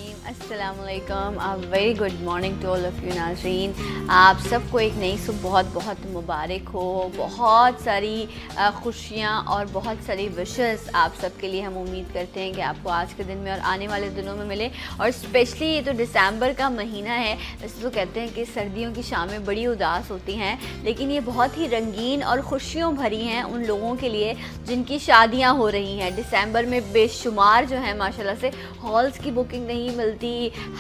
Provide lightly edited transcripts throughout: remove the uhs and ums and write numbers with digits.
अस्सलाम वालेकुम, a very good morning to all of you नाज़रीन। आप सबको एक नई सुबह बहुत बहुत मुबारक हो। बहुत सारी खुशियाँ और बहुत सारी विशेस आप सब के लिए हम उम्मीद करते हैं कि आपको आज के दिन में और आने वाले दिनों में मिले। और स्पेशली ये तो दिसंबर का महीना है, वैसे तो कहते हैं कि सर्दियों की शामें बड़ी उदास होती हैं, लेकिन ये बहुत ही रंगीन और खुशियों भरी हैं उन लोगों के लिए जिनकी शादियाँ हो रही हैं। दिसंबर में बेशुमार जो है माशाल्लाह से हॉल्स की बुकिंग नहीं मिलती।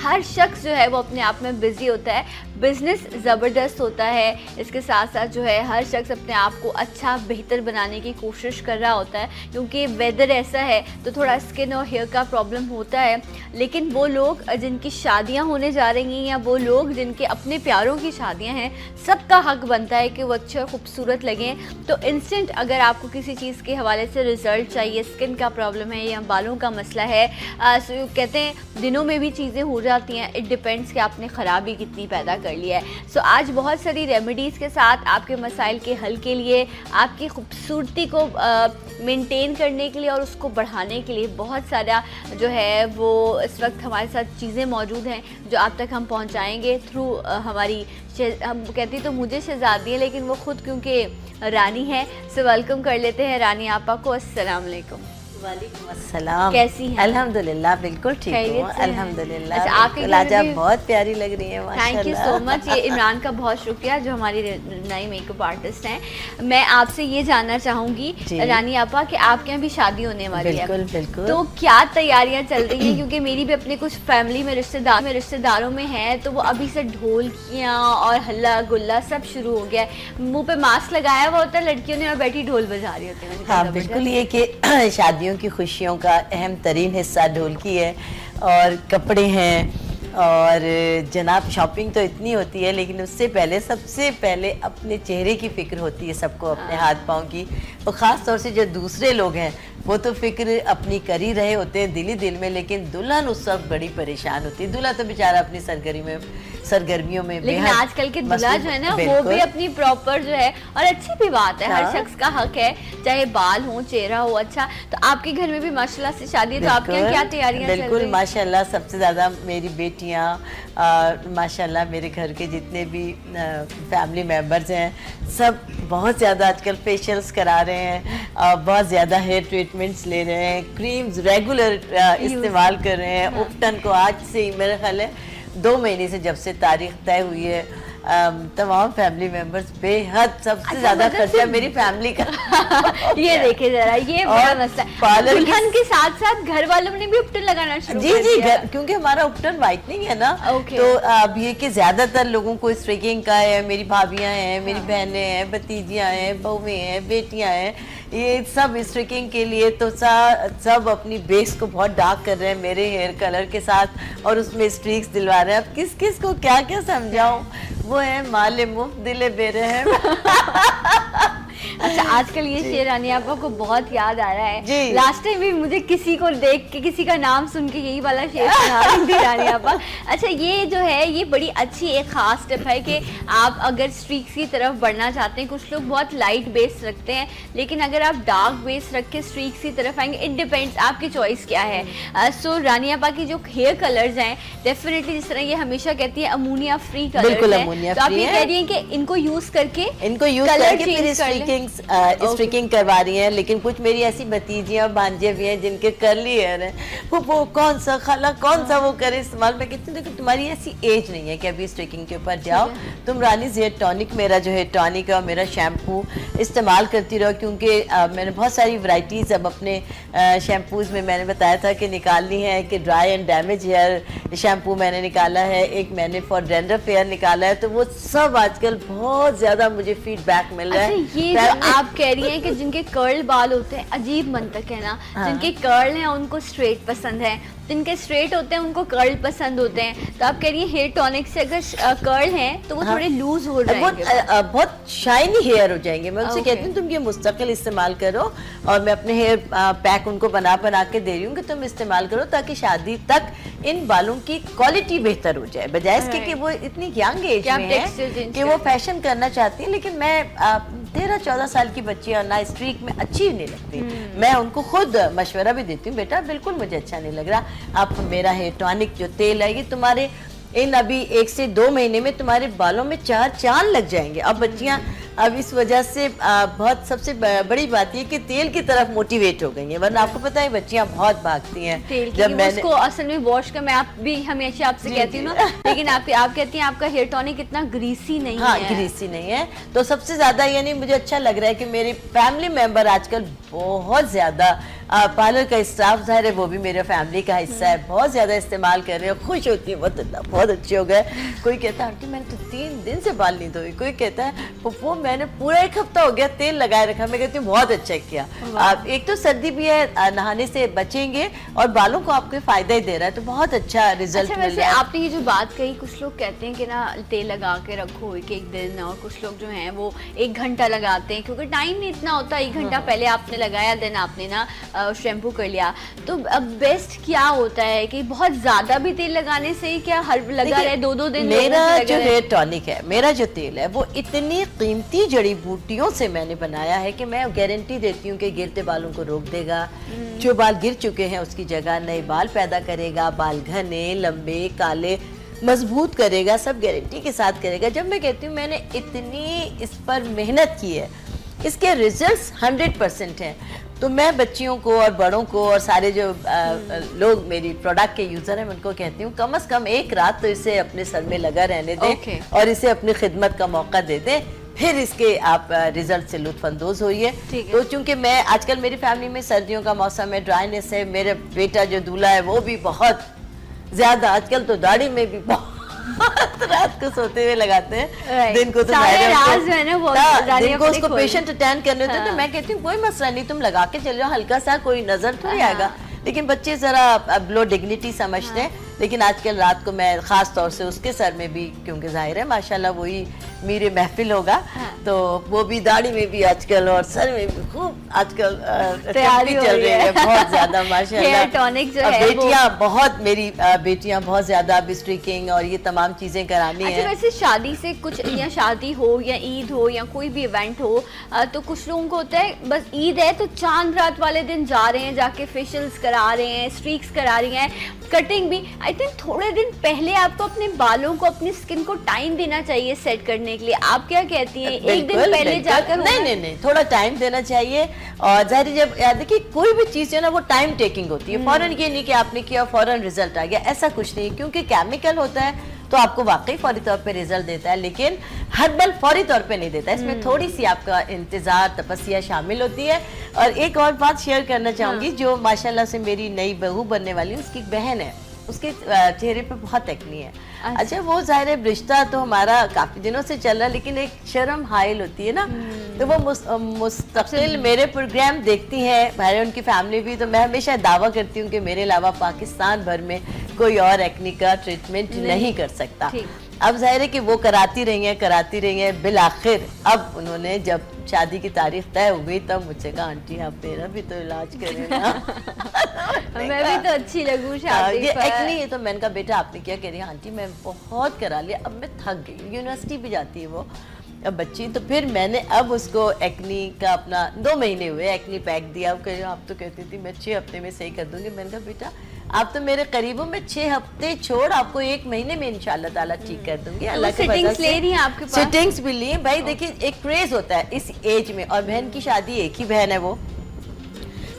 हर शख्स जो है वो अपने आप में बिज़ी होता है, बिज़नेस ज़बरदस्त होता है। इसके साथ साथ जो है हर शख्स अपने आप को अच्छा बेहतर बनाने की कोशिश कर रहा होता है, क्योंकि वेदर ऐसा है तो थोड़ा स्किन और हेयर का प्रॉब्लम होता है। लेकिन वो लोग जिनकी शादियां होने जा रही हैं या वो लोग जिनके अपने प्यारों की शादियां हैं, सबका हक बनता है कि वो अच्छे और ख़ूबसूरत लगें। तो इंस्टेंट अगर आपको किसी चीज़ के हवाले से रिज़ल्ट चाहिए, स्किन का प्रॉब्लम है या बालों का मसला है, कहते हैं दिनों में भी चीज़ें हो जाती हैं, इट डिपेंड्स कि आपने ख़राबी कितनी पैदा कर ली है। सो आज बहुत सारी रेमेडीज़ के साथ आपके मसाइल के हल के लिए, आपकी खूबसूरती को मेंटेन करने के लिए और उसको बढ़ाने के लिए बहुत सारा जो है वो इस वक्त हमारे साथ चीज़ें मौजूद हैं जो आप तक हम पहुंचाएंगे थ्रू हमारी हम कहती तो मुझे शहज़ादी है, लेकिन वो ख़ुद क्योंकि रानी है। सो वेलकम कर लेते हैं रानी आपा को। अस्सलाम वालेकुम। वालेकुम अस्सलाम। कैसी हैं? अल्हम्दुलिल्लाह बिल्कुल ठीक हूँ, अल्हम्दुलिल्लाह। अच्छा, आपके लाजा बहुत प्यारी लग रही है माशाल्लाह। Thank you so much. ये इमरान का बहुत शुक्रिया जो हमारी नई मेकअप आर्टिस्ट हैं। मैं आपसे ये जानना चाहूँगी रानी आपा कि आपके यहाँ भी शादी होने वाली है, बिल्कुल बिल्कुल। तो क्या तैयारियाँ चल रही हैं? क्योंकि मेरी भी अपने कुछ फैमिली में रिश्तेदारों में है, तो वो अभी से ढोलकियाँ और हल्ला गुल्ला सब शुरू हो गया है। मुँह पे मास्क लगाया हुआ होता है लड़कियों ने और बैठी ढोल बजा रही होती है। हाँ बिल्कुल, ये कि शादियों की खुशियों का अहम तरीन हिस्सा ढोलकी है और कपड़े हैं। और जनाब शॉपिंग तो इतनी होती है, लेकिन उससे पहले सबसे पहले अपने चेहरे की फ़िक्र होती है सबको, अपने हाथ पाँव की। और ख़ास तौर से जो दूसरे लोग हैं वो तो फ़िक्र अपनी कर ही रहे होते हैं दिल ही दिल में, लेकिन दुल्हन उस वक्त बड़ी परेशान होती है। दूल्हा तो बेचारा अपनी सरगर्मियों में लेकिन आजकल के दूल्हा जो है ना वो भी अपनी प्रॉपर जो है, और अच्छी भी बात है, हर शख्स का हक है, चाहे बाल हो चेहरा हो अच्छा। तो आपके घर में भी माशाल्लाह से शादी है, तो आपके यहाँ क्या तैयारियां चल रही हैं? बिल्कुल माशाल्लाह, सबसे ज़्यादा मेरी बेटियाँ माशाल्लाह, मेरे घर के जितने भी फैमिली मेम्बर्स हैं सब बहुत ज़्यादा आजकल फेशियल्स करा रहे हैं, बहुत ज़्यादा हेयर ट्रीटमेंट्स ले रहे हैं, क्रीम्स रेगुलर इस्तेमाल कर रहे हैं। उपटन को आज से मेरे ख्याल है 2 महीने से जब से तारीख तय हुई है, तमाम फैमिली मेंबर्स बेहद सबसे ज्यादा खर्चा मेरी फैमिली का ये देखे जरा, ये बड़ा मसला है। दुल्हन के साथ साथ घर वालों ने भी उपटन लगाना शुरू कर दिया। क्योंकि हमारा उपटन व्हाइटनिंग है ना, तो अब ये कि ज्यादातर लोगों को स्ट्रेकिंग का है। मेरी भाभियां हैं, मेरी बहनें हैं, भतीजियां हैं, बहुएं हैं, बेटियां हैं, ये सब स्ट्रेकिंग के लिए तो सब अपनी बेस को बहुत डार्क कर रहे हैं मेरे हेयर कलर के साथ, और उसमें स्ट्रीक्स दिलवा रहे हैं। अब किस किस को क्या क्या समझाऊं, वो है माले मुफ्त दिले बेरहम। अच्छा, आजकल ये शेर रानी आपा को बहुत याद आ रहा है। लास्ट टाइम भी मुझे किसी को देख के, किसी का नाम सुन के यही वाला शेर सुना रही थी रानी आपा। अच्छा, ये जो है ये बड़ी अच्छी एक खास स्टेप है कि आप अगर स्ट्रीक्स की तरफ बढ़ना चाहते हैं। कुछ लोग बहुत लाइट बेस रखते हैं, लेकिन अगर आप डार्क बेस रख के स्ट्रीक्स की तरफ आएंगे, इट डिपेंड्स आपकी चॉइस क्या है। सो रानी आपा की जो हेयर कलर्स हैं डेफिनेटली, जिस तरह ये हमेशा कहती है अमोनिया फ्री कलर्स हैं, तो आप ये कह रही हैं कि इनको यूज करके स्ट्रिकिंग करवा रही हैं। लेकिन कुछ मेरी ऐसी भतीजियां भांजे भी हैं जिनके कर्ली हेयर हैं, वो कौन सा खाला कौन सा वो करे इस्तेमाल। मैं कहती हूँ देखो तुम्हारी ऐसी एज नहीं है कि अभी स्ट्रिकिंग के ऊपर जाओ, तुम रानीज़ हेयर टॉनिक, मेरा जो है टॉनिक और मेरा शैम्पू इस्तेमाल करती रहो। क्योंकि मैंने बहुत सारी वैरायटीज़ अब अपने शैम्पूज़ में मैंने बताया था कि निकालनी है, कि dry and damage hair shampoo मैंने निकाला है, एक मैंने फॉर डैंड्रफ हेयर निकाला है। तो वो सब आजकल बहुत ज़्यादा मुझे फीडबैक मिल रहा है। ये आप कह रही हैं कि जिनके कर्ल बाल होते हैं, अजीब मंतक है ना, जिनके कर्ल हैं उनको स्ट्रेट पसंद है, जिनके स्ट्रेट होते हैं उनको कर्ल पसंद होते हैं। तो आप कह रही हैं हेयर टॉनिक से अगर कर्ल हैं तो वो थोड़े लूज हो जाएंगे, बहुत शाइनी हेयर हो जाएंगे। मैं उनसे कहती हूँ तुम ये मुस्तकिल इस्तेमाल करो, और मैं अपने हेयर पैक उनको बना के दे रही हूँ कि तुम इस्तेमाल करो, ताकि शादी तक इन बालों की क्वालिटी बेहतर हो जाए। बजाय इसके कि वो इतनी यंग एज में है कि वो फैशन करना चाहती है। लेकिन मैं 13-14 साल की बच्चियां ना स्ट्रीक में अच्छी नहीं लगती। मैं उनको खुद मशवरा भी देती हूँ, बेटा बिल्कुल मुझे अच्छा नहीं लग रहा, आप मेरा हेयर टॉनिक जो तेल है ये तुम्हारे इन अभी 1 से 2 महीने में तुम्हारे बालों में 4 चांद लग जाएंगे। अब बच्चियां अब इस वजह से बहुत सबसे बड़ी बात ये कि तेल की तरफ मोटिवेट हो गई हैं, वरना आपको पता है बच्चियां बहुत भागती हैं तेल जब मैंने उसको असल में वॉश का, मैं आप भी हमेशा आपसे कहती हूँ ना, लेकिन आप कहती हैं आपका हेयर टॉनिक इतना ग्रीसी नहीं है। हाँ, ग्रीसी नहीं है। तो सबसे ज्यादा यानी मुझे अच्छा लग रहा है कि मेरे फैमिली मेंबर आजकल बहुत ज्यादा पार्लर का स्टाफ, जाहिर है वो भी मेरे फैमिली का हिस्सा है, बहुत ज्यादा इस्तेमाल कर रहे हैं, खुश होती है, बहुत अच्छे हो गए। कोई कहता है आंटी मैंने तो 3 दिन से बाल नहीं धोए, कोई कहता है पप्पू मैंने पूरा 1 हफ्ता हो गया तेल लगाए रखा। मैं कहती हूँ बहुत अच्छा किया। एक तो सर्दी भी है, नहाने से बचेंगे और बालों को आपको फायदा ही दे रहा है, तो बहुत अच्छा रिजल्ट मिल रहा है। आपने ये जो बात कही, कुछ लोग कहते हैं कि ना तेल लगा के रखो 1-1 दिन, और कुछ लोग जो हैं वो 1 घंटा लगाते हैं क्योंकि टाइम नहीं इतना होता। 1 घंटा पहले आपने लगाया, देन आपने ना शैम्पू कर लिया। तो अब बेस्ट क्या होता है कि बहुत ज्यादा भी तेल लगाने से क्या हर लगा रहे 2-2 दिन? मेरा जो हेयर टॉनिक है, मेरा जो तेल है वो इतनी कीमती जड़ी बूटियों से मैंने बनाया है कि मैं गारंटी देती हूँ कि गिरते बालों को रोक देगा, जो बाल गिर चुके हैं उसकी जगह नए बाल पैदा करेगा, बाल घने लंबे काले मजबूत करेगा, सब गारंटी के साथ करेगा। जब मैं कहती हूँ मैंने इतनी इस पर मेहनत की है, इसके रिजल्ट्स 100% हैं। तो मैं बच्चियों को और बड़ों को और सारे जो लोग मेरी प्रोडक्ट के यूजर हैं उनको कहती हूँ कम से कम 1 रात तो इसे अपने सर में लगा रहने दें और इसे अपनी खिदमत का मौका दे दें, फिर इसके आप रिजल्ट से लुत्फानंदोज होइए। तो चूंकि मैं आजकल मेरी फैमिली में सर्दियों का मौसम है, ड्राइनेस है, मेरे बेटा जो दूल्हा है वो भी बहुत ज्यादा, आजकल तो दाढ़ी में भी बहुत रात को सोते हुए लगाते हैं, दिन को तो दिन को उसको पेशेंट अटेंड करने होते हैं। तो मैं कहती हूँ कोई मसला नहीं, तुम लगा के चल जाओ, हल्का सा कोई नजर थोड़ी आएगा। लेकिन बच्चे जरा लो डिग्निटी समझते हैं। लेकिन आजकल रात को मैं खास तौर से उसके सर में भी, क्योंकि जाहिर है माशाल्लाह वही मेरे महफिल होगा, तो वो भी दाढ़ी में भी आजकल और सर में भी खूब आजकल तैयारी चल रही है बहुत ज्यादा माशाल्लाह। टॉनिक जो है बेटियां बहुत, मेरी बेटियां बहुत ज्यादा स्ट्रीकिंग और ये तमाम चीजें करानी है। वैसे शादी से कुछ, या शादी हो या ईद हो या कोई भी इवेंट हो, तो कुछ लोगों को होता है बस ईद है तो चांद रात वाले दिन जा रहे हैं, जाके फेशियल्स करा रहे हैं, स्ट्रीक्स करा रही हैं, कटिंग भी। आई थिंक थोड़े दिन पहले आपको अपने बालों को, अपनी स्किन को टाइम देना चाहिए सेट करने के लिए। आप क्या कहती हैं? एक दिन पहले जाकर नहीं, थोड़ा टाइम देना चाहिए। और जाहिर जब देखिए कोई भी चीज है ना वो टाइम टेकिंग होती है, फौरन ये नहीं कि आपने किया फौरन रिजल्ट आ गया, ऐसा कुछ नहीं, क्योंकि केमिकल होता है तो आपको वाकई फौरी तौर पे रिजल्ट देता है, लेकिन हर्बल फौरी तौर पे नहीं देता। इसमें थोड़ी सी आपका इंतजार, तपस्या शामिल होती है। और एक और बात शेयर करना चाहूंगी, जो माशाल्लाह से मेरी नई बहू बनने वाली, उसकी बहन है, उसके चेहरे पे बहुत एक्नी है। अच्छा, वो जाहिर है रिश्ता तो हमारा काफी दिनों से चल रहा है, लेकिन एक शर्म हाइल होती है ना, तो वो मुस्तकिल मेरे प्रोग्राम देखती है, भाई उनकी फैमिली भी। तो मैं हमेशा दावा करती हूँ कि मेरे अलावा पाकिस्तान भर में कोई और एक्नी का ट्रीटमेंट नहीं कर सकता। अब जाहिर है कि वो कराती रही हैं। बिल आखिर अब उन्होंने जब शादी की तारीख तय हो गई तब मुझसे कहा आंटी आप मेरा भी तो इलाज करें ना। मैं भी तो अच्छी लगूं शादी ये पर। एक्नी है। तो मैंने कहा बेटा आपने क्या कह रही है? आंटी मैं बहुत करा लिया, अब मैं थक गई। यूनिवर्सिटी भी जाती है वो अब बच्ची, तो फिर मैंने अब उसको एक्नी का अपना 2 महीने हुए एक्नी पैक दिया। अब कह आप तो कहती थी मैं 6 हफ्ते में सही कर दूंगी। मैंने कहा बेटा आप तो मेरे करीबों में 6 हफ्ते छोड़ आपको 1 महीने में इंशाल्लाह ताला ठीक कर दूंगी। अल्लाह के फज़ल से। ले रही हैं आपके पास? सिटिंग्स भी ली भाई। देखिए एक क्रेज होता है इस एज में, और बहन की शादी, एक ही बहन है वो,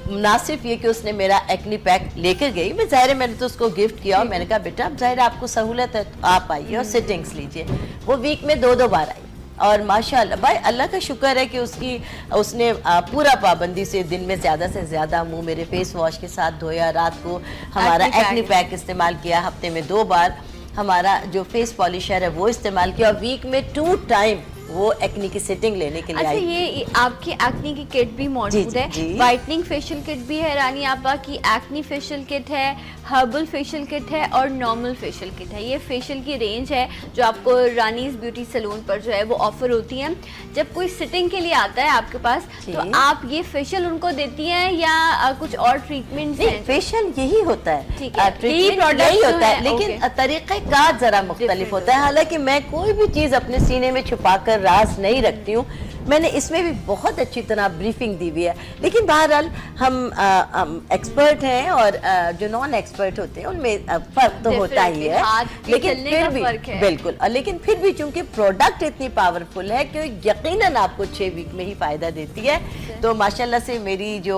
ना सिर्फ ये कि उसने मेरा एक्नी पैक लेकर गई, मैं जाहिर है मैंने तो उसको गिफ्ट किया और मैंने कहा बेटा अब जाहिर है आपको सहूलत है तो आप आइए और सिटिंग्स लीजिए। वो वीक में 2-2 बार आई और माशाल्लाह भाई अल्लाह का शुक्र है कि उसने पूरा पाबंदी से दिन में ज़्यादा से ज़्यादा मुंह मेरे फेस वॉश के साथ धोया, रात को हमारा एक्नी पैक इस्तेमाल किया, हफ्ते में 2 बार हमारा जो फेस पॉलिशर है वो इस्तेमाल किया, और वीक में 2 टाइम वो एक्नी की सेटिंग लेने के लिए। अच्छा, ये आपकी एक्नी की किट भी मौजूद है, वाइटनिंग फेशियल किट भी है रानी आपा की, एक्नी फेशियल किट है, हर्बल फेशियल किट है और नॉर्मल फेशियल किट है। ये फेशियल की रेंज है जो आपको रानीज ब्यूटी सैलून पर जो है वो ऑफर होती है। जब कोई सिटिंग के लिए आता है आपके पास तो आप ये फेशियल उनको देती हैं या कुछ और ट्रीटमेंट? फेशियल यही होता है, ठीक है, ट्रीटमेंट यही होता है, लेकिन तरीक़ेकार जरा मुख्तलिफ होता है। हालांकि मैं कोई भी चीज अपने सीने में छुपा कर अंदर राज नहीं रखती हूँ। मैंने इसमें भी बहुत अच्छी तरह ब्रीफिंग दी हुई है, लेकिन बहरहाल हम एक्सपर्ट हैं और जो नॉन एक्सपर्ट होते हैं उनमें फ़र्क तो होता ही है, लेकिन फिर भी बिल्कुल, और लेकिन फिर भी चूंकि प्रोडक्ट इतनी पावरफुल है कि यकीनन आपको 6 वीक में ही फ़ायदा देती है। तो माशाल्लाह से मेरी जो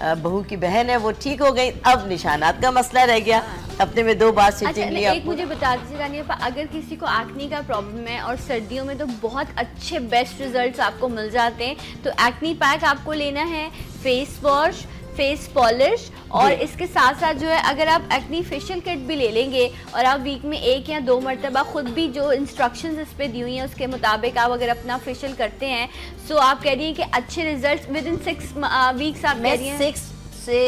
बहू की बहन है वो ठीक हो गई, अब निशानात का मसला रह गया। हफ्ते में 2 बार सिटिंग लिया। एक मुझे बता दीजिए रानिया, अगर किसी को एक्नी का प्रॉब्लम है और सर्दियों में तो बहुत अच्छे बेस्ट रिजल्ट्स आपको मिल जाते हैं, तो एक्नी पैक आपको लेना है, फेस वॉश, फेस पॉलिश, और इसके साथ साथ जो है अगर आप एक्नी फेशियल किट भी ले लेंगे और आप वीक में 1 या 2 मरतबा खुद भी जो इंस्ट्रक्शंस इस पे दी हुई हैं उसके मुताबिक आप अगर अपना फेशियल करते हैं, सो आप कह रही हैं कि अच्छे रिजल्ट्स विद इन 6 वीक्स आप कह रही हैं। 6 से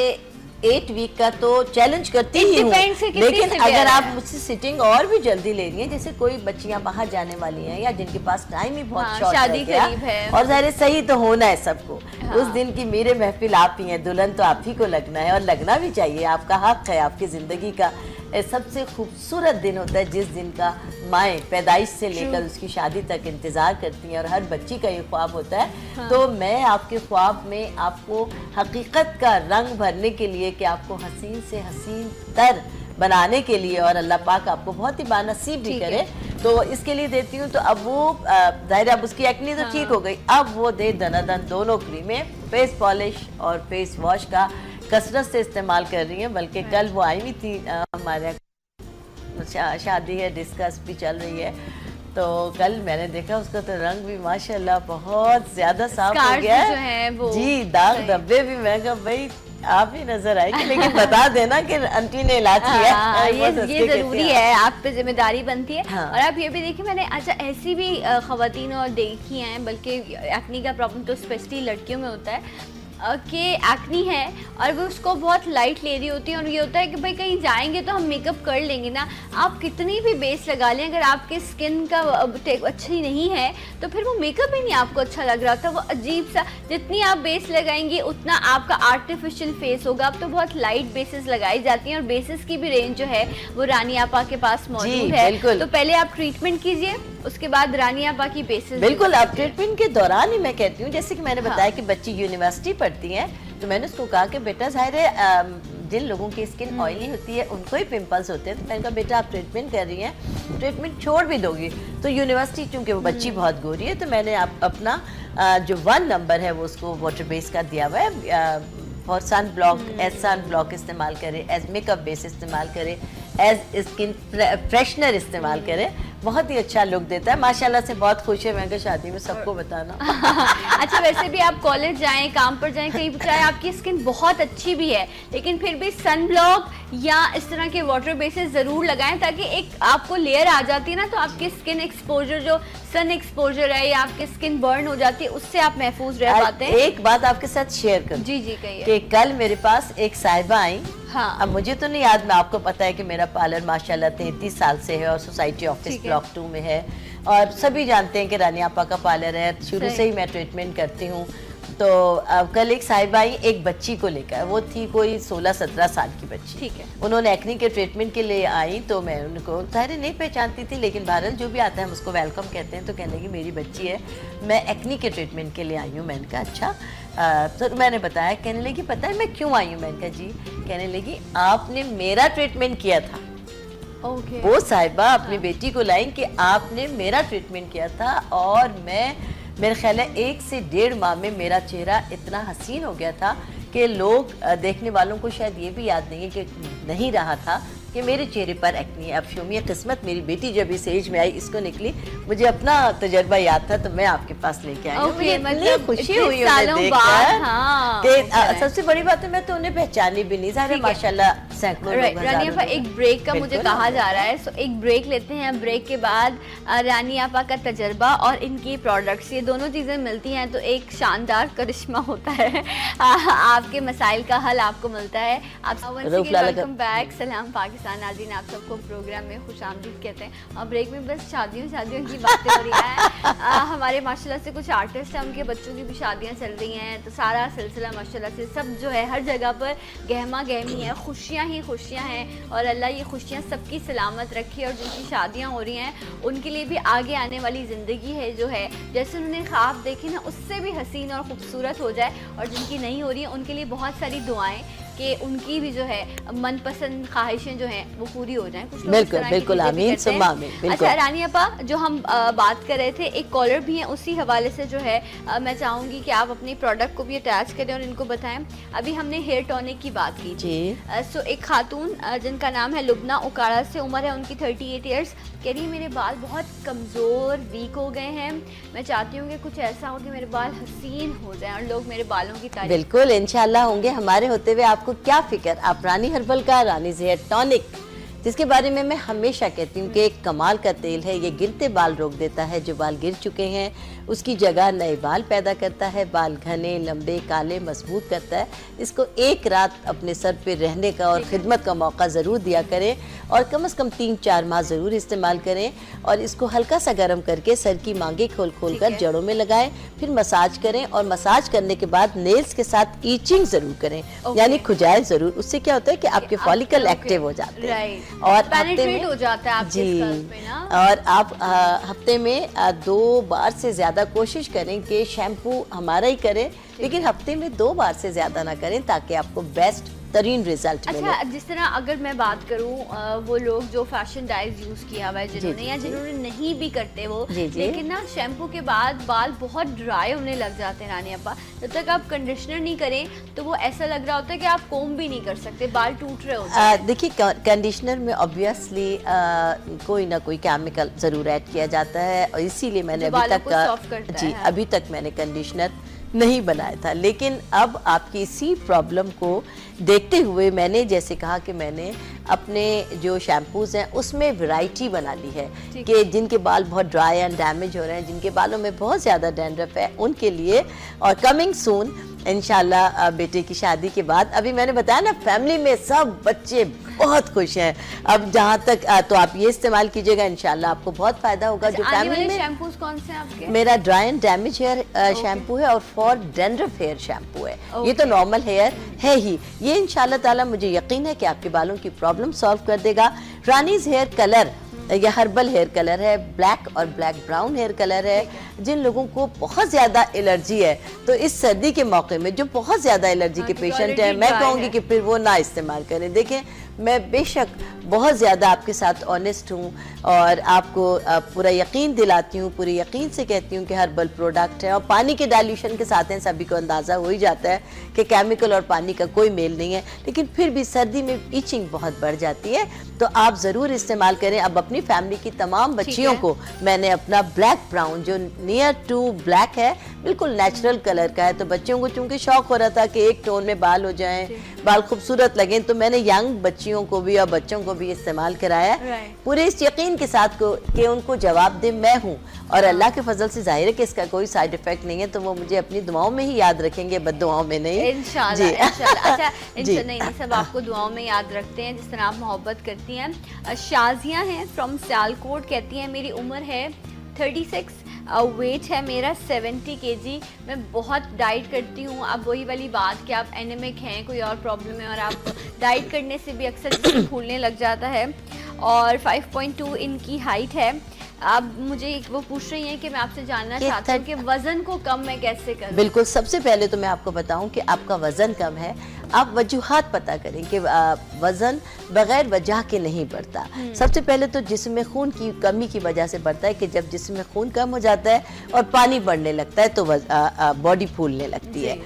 8 वीक का तो चैलेंज करती ही हूँ, लेकिन अगर आप मुझसे सिटिंग और भी जल्दी ले रही हैं, जैसे कोई बच्चियां बाहर जाने वाली हैं या जिनके पास टाइम ही बहुत शॉर्ट शादी करीब है, और ज़ाहिर सही तो होना है सबको। उस दिन की मेरे महफिल आप ही हैं, दुल्हन तो आप ही को लगना है और लगना भी चाहिए, आपका हक है। आपकी ज़िंदगी का सबसे खूबसूरत दिन होता है जिस दिन का माएँ पैदाइश से लेकर उसकी शादी तक इंतज़ार करती हैं, और हर बच्ची का ये ख्वाब होता है। तो मैं आपके ख्वाब में आपको हकीकत का रंग भरने के लिए, कि आपको हसीन से हसीन तर बनाने के लिए, और अल्लाह पाक आपको बहुत ही बानसीब भी करे, तो इसके लिए देती हूँ। तो अब वो ज़ाहिर अब उसकी एक्नी तो ठीक हो गई, अब वो दे दनादन दोनों क्रीमें, फेस पॉलिश और फेस वॉश का कसरत से इस्तेमाल कर रही हैं। बल्कि कल वो आई हुई थी, हमारे शादी है, डिस्कस भी चल रही है, तो कल मैंने देखा उसका तो रंग भी माशाल्लाह बहुत ज्यादा साफ हो गया है जी, दाग धब्बे भी। मैं कहा भाई आप ही नजर आएगी, लेकिन बता देना कि आंटी ने इलाज किया। ये जरूरी है, आप पे जिम्मेदारी बनती है। और आप ये भी देखिए, मैंने अच्छा ऐसी भी खवातीन और देखी हैं, बल्कि एक्नी का प्रॉब्लम तो स्पेशली लड़कियों में होता है कि एक्नी है और वो उसको बहुत लाइट ले रही होती है, और ये होता है कि भाई कहीं जाएंगे तो हम मेकअप कर लेंगे ना। आप कितनी भी बेस लगा लें, अगर आपके स्किन का अच्छी नहीं है तो फिर वो मेकअप ही नहीं आपको अच्छा लग रहा था, वो अजीब सा। जितनी आप बेस लगाएंगे उतना आपका आर्टिफिशियल फेस होगा। अब तो बहुत लाइट बेसिस लगाई जाती हैं, और बेसिस की भी रेंज जो है वो रानी आपा के पास मौजूद है। तो पहले आप ट्रीटमेंट कीजिए, उसके बाद रानी आपा की बेसिस। बिल्कुल, अब ट्रीटमेंट के दौरान ही मैं कहती हूँ, जैसे कि मैंने बताया कि बच्ची यूनिवर्सिटी पढ़ती हैं, तो मैंने उसको कहा कि बेटा ज़ाहिर है जिन लोगों की स्किन ऑयली होती है उनको ही पिंपल्स होते हैं, तो मैंने कहा बेटा आप ट्रीटमेंट कर रही हैं, ट्रीटमेंट छोड़ भी दोगी तो यूनिवर्सिटी, चूँकि वो बच्ची बहुत गोरी है, तो मैंने अपना जो 1 नंबर है वो उसको वाटर बेस का दिया हुआ है। और sunblock, as sunblock इस्तेमाल करें, एज मेकअप बेस इस्तेमाल करें, एज स्किन फ्रेशनर इस्तेमाल करें, बहुत ही अच्छा लुक देता है। माशाल्लाह से बहुत खुश है, मैं कहा शादी में सबको बताना। अच्छा, वैसे भी आप कॉलेज जाएं, काम पर जाएं, कहीं चाहे आपकी स्किन बहुत अच्छी भी है, लेकिन फिर भी सन ब्लॉक या इस तरह के वाटर बेसेस ज़रूर लगाएं, ताकि एक आपको लेयर आ जाती है ना, तो आपकी स्किन एक्सपोजर, जो सन एक्सपोजर है या आपकी स्किन बर्न हो जाती है, उससे आप महफूज रह पाते हैं। एक बात आपके साथ शेयर करूं। जी जी कहिए। कि कल मेरे पास एक साहिबा आई, हाँ। अब मुझे तो नहीं याद, मैं आपको पता है कि मेरा पार्लर माशाल्लाह 33 साल से है और सोसाइटी ऑफिस ब्लॉक 2 में है, और सभी जानते हैं कि रानी आपा का पार्लर है, शुरू से ही मैं ट्रीटमेंट करती हूँ। तो कल एक साहिबा आई एक बच्ची को लेकर, वो थी कोई 16-17 साल की बच्ची, ठीक है। उन्होंने एक्नी के ट्रीटमेंट के लिए आई, तो मैं उनको सारे नहीं पहचानती थी, लेकिन भारत जो भी आता है हम उसको वेलकम कहते हैं, तो कहने लगी मेरी बच्ची है, मैं एक्नी के ट्रीटमेंट के लिए आई हूँ। मैंने कहा अच्छा, तो मैंने बताया, कहने लगी पता है मैं क्यों आई हूँ? मैंने कहा जी, कहने लगी आपने मेरा ट्रीटमेंट किया था। वो साहिबा अपनी बेटी को लाई कि आपने मेरा ट्रीटमेंट किया था, और मेरे ख्याल है 1 से 1.5 माह में मेरा चेहरा इतना हसीन हो गया था कि लोग देखने वालों को शायद ये भी याद नहीं है कि नहीं रहा था कि मेरे चेहरे पर एक्नी है। अब शोमिया किस्मत, मेरी बेटी जब इस एज में आई, इसको निकली, मुझे अपना तजर्बा याद था, तो मैं आपके पास लेके आई हूँ। मुझे मतलब खुशी हुई सबसे बड़ी बात है मैं तो उन्हें पहचानी भी नहीं, सारे माशाल्लाह सैकड़ों लोग। रानी आपा, एक ब्रेक का मुझे कहा जा रहा है, सो एक ब्रेक लेते हैं। ब्रेक के बाद रानी आपा का तजर्बा और इनकी प्रोडक्ट्स, ये दोनों चीज़ें मिलती हैं तो एक शानदार करिश्मा होता है, आपके मसाइल का हल आपको मिलता है। आप वेलकम बैक, सलाम पाकिस्तान नाज़रीन, आप सबको प्रोग्राम में खुशामदीद कहते हैं। और ब्रेक में बस शादियों की बातें हो रही हैं। हमारे माशाल्लाह से कुछ आर्टिस्ट हैं, उनके बच्चों की भी शादियां चल रही हैं, तो सारा सिलसिला माशाल्लाह से सब जो है हर जगह पर गहमा गहमी है, खुशियां ही खुशियाँ हैं और अल्लाह ये खुशियाँ सबकी सलामत रखे और जिनकी शादियाँ हो रही हैं उनके लिए भी आगे आने वाली ज़िंदगी है जो है जैसे उन्होंने ख्वाब देखे ना उससे भी हसीन और ख़ूबसूरत हो जाए, और जिनकी नहीं हो रही है उनके लिए बहुत सारी दुआएं कि उनकी भी जो है मनपसंद ख्वाहिशें जो हैं वो पूरी हो जाएं। कुछ लोग बिल्कुल बिल्कुल, आमीन सुम्मा आमीन। अच्छा रानी अपा, जो हम बात कर रहे थे, एक कॉलर भी है, उसी हवाले से जो है मैं चाहूँगी कि आप अपनी प्रोडक्ट को भी अटैच करें और इनको बताएं। अभी हमने हेयर टॉनिक की बात की थी, सो एक खातून जिनका नाम है लुबना उकाड़ा से, उम्र है उनकी 38 ईयर्स, कह रही मेरे बाल बहुत कमज़ोर वीक हो गए हैं, मैं चाहती हूँ कि कुछ ऐसा हो कि मेरे बाल हसीन हो जाएं और लोग मेरे बालों की तारीफ। बिल्कुल इंशाल्लाह होंगे, हमारे होते हुए आपको क्या फिक्र। आप रानी हर्बल का रानीज हेयर टॉनिक, जिसके बारे में मैं हमेशा कहती हूँ कि एक कमाल का तेल है, ये गिरते बाल रोक देता है, जो बाल गिर चुके हैं उसकी जगह नए बाल पैदा करता है, बाल घने लंबे काले मजबूत करता है। इसको एक रात अपने सर पे रहने का और ख़िदमत का मौका ज़रूर दिया करें और कम से कम 3-4 माह ज़रूर इस्तेमाल करें और इसको हल्का सा गर्म करके सर की मांगे खोल खोल कर जड़ों में लगाएं, फिर मसाज करें और मसाज करने के बाद नेल्स के साथ ईचिंग ज़रूर करें, यानी खुजाएं ज़रूर। उससे क्या होता है कि आपके फॉलिकल एक्टिव हो जाते हैं और हफ्ते में हो जाता है आपके स्कैल्प पे ना। और आप हफ्ते में 2 बार से ज़्यादा कोशिश करें कि शैम्पू हमारा ही करें, लेकिन हफ्ते में 2 बार से ज़्यादा ना करें ताकि आपको बेस्ट तरीन रिजल्ट मिले। अच्छा, जिस तरह अगर मैं बात करूं वो लोग जो फैशन डाइज यूज किया हुआ है जिन्होंने या जिन्होंने नहीं भी करते वो, लेकिन ना शैम्पू के बाद बाल बहुत ड्राई होने लग जाते हैं रानी अब्बा, जब तक आप कंडीशनर नहीं करें तो वो ऐसा लग रहा होता है कि आप कोम भी नहीं कर सकते, बाल टूट रहे होते हैं। देखिए कंडीशनर में ऑब्वियसली कोई ना कोई केमिकल जरूर ऐड किया जाता है और इसीलिए मैंने अभी तक मैंने कंडीशनर नहीं बनाया था, लेकिन अब आपकी इसी प्रॉब्लम को देखते हुए मैंने जैसे कहा कि मैंने अपने जो शैम्पूज़ हैं उसमें वैरायटी बना ली है कि जिनके बाल बहुत ड्राई एंड डैमेज हो रहे हैं, जिनके बालों में बहुत ज़्यादा डैंड्रफ है, उनके लिए। और कमिंग सून इंशाल्लाह बेटे की शादी के बाद, अभी मैंने बताया ना फैमिली में सब बच्चे बहुत खुश हैं। अब जहाँ तक तो आप ये इस्तेमाल कीजिएगा, इंशाल्लाह आपको बहुत फायदा होगा। जो फैमिली में शैम्पूज कौन से हैं आपके? मेरा dry and damage hair shampoo है और फॉर डैंड्रफ हेयर शैम्पू है। ये तो नॉर्मल हेयर है ही, ये इंशाल्लाह ताला मुझे यकीन है कि आपके बालों की प्रॉब्लम सॉल्व कर देगा। रानीज हेयर कलर या हर्बल हेयर कलर है, ब्लैक और ब्लैक ब्राउन हेयर कलर है। जिन लोगों को बहुत ज़्यादा एलर्जी है तो इस सर्दी के मौके में जो बहुत ज़्यादा एलर्जी के पेशेंट हैं, मैं कहूँगी कि फिर वो ना इस्तेमाल करें। देखें मैं बेशक बहुत ज़्यादा आपके साथ ऑनेस्ट हूँ और आपको पूरा यकीन दिलाती हूँ, पूरे यकीन से कहती हूँ कि हर्बल प्रोडक्ट है और पानी के डाइल्यूशन के साथ हैं, सभी को अंदाज़ा हो ही जाता है कि केमिकल और पानी का कोई मेल नहीं है, लेकिन फिर भी सर्दी में ईचिंग बहुत बढ़ जाती है, तो आप ज़रूर इस्तेमाल करें। अब अपनी फैमिली की तमाम बच्चियों को मैंने अपना ब्लैक ब्राउन जो नियर टू ब्लैक है, बिल्कुल नेचुरल कलर का है, तो बच्चियों को चूँकि शौक हो रहा था कि एक टोन में बाल हो जाएं, बाल खूबसूरत लगें, तो मैंने यंग बच्चियों को भी और बच्चों को भी इस्तेमाल कराया पूरे इस यकीन के साथ कि उनको जवाब दे मैं हूँ, और अल्लाह के फजल से जाहिर है कि इसका कोई साइड इफेक्ट नहीं है, तो वो मुझे अपनी दुआओं में ही याद रखेंगे, बद्दुआओं में नहीं। इंशाल्लाह इंशाल्लाह। अच्छा नहीं सब आपको दुआओं में याद रखते हैं जिस तरह आप मोहब्बत करती हैं। शाजिया हैं फ्रॉम सियालकोट, कहती हैं मेरी उम्र है 36, वेट है मेरा 70 kg, मैं बहुत डाइट करती हूँ। अब वही वाली बात कि आप एनीमिक हैं, कोई और प्रॉब्लम है, और आप डाइट करने से भी अक्सर जिस्म फूलने लग जाता है, और 5.2 इनकी हाइट है। अब मुझे वो पूछ रही हैं कि मैं आपसे जानना चाहती हूँ कि वजन को कम मैं कैसे करूँ? बिल्कुल, सबसे पहले तो मैं आपको बताऊं कि आपका वजन कम है, आप वजूहात पता करें कि वजन बगैर वजह के नहीं बढ़ता। सबसे पहले तो जिस्म में खून की कमी की वजह से बढ़ता है कि जब जिस्म में खून कम हो जाता है और पानी बढ़ने लगता है तो बॉडी फूलने लगती है।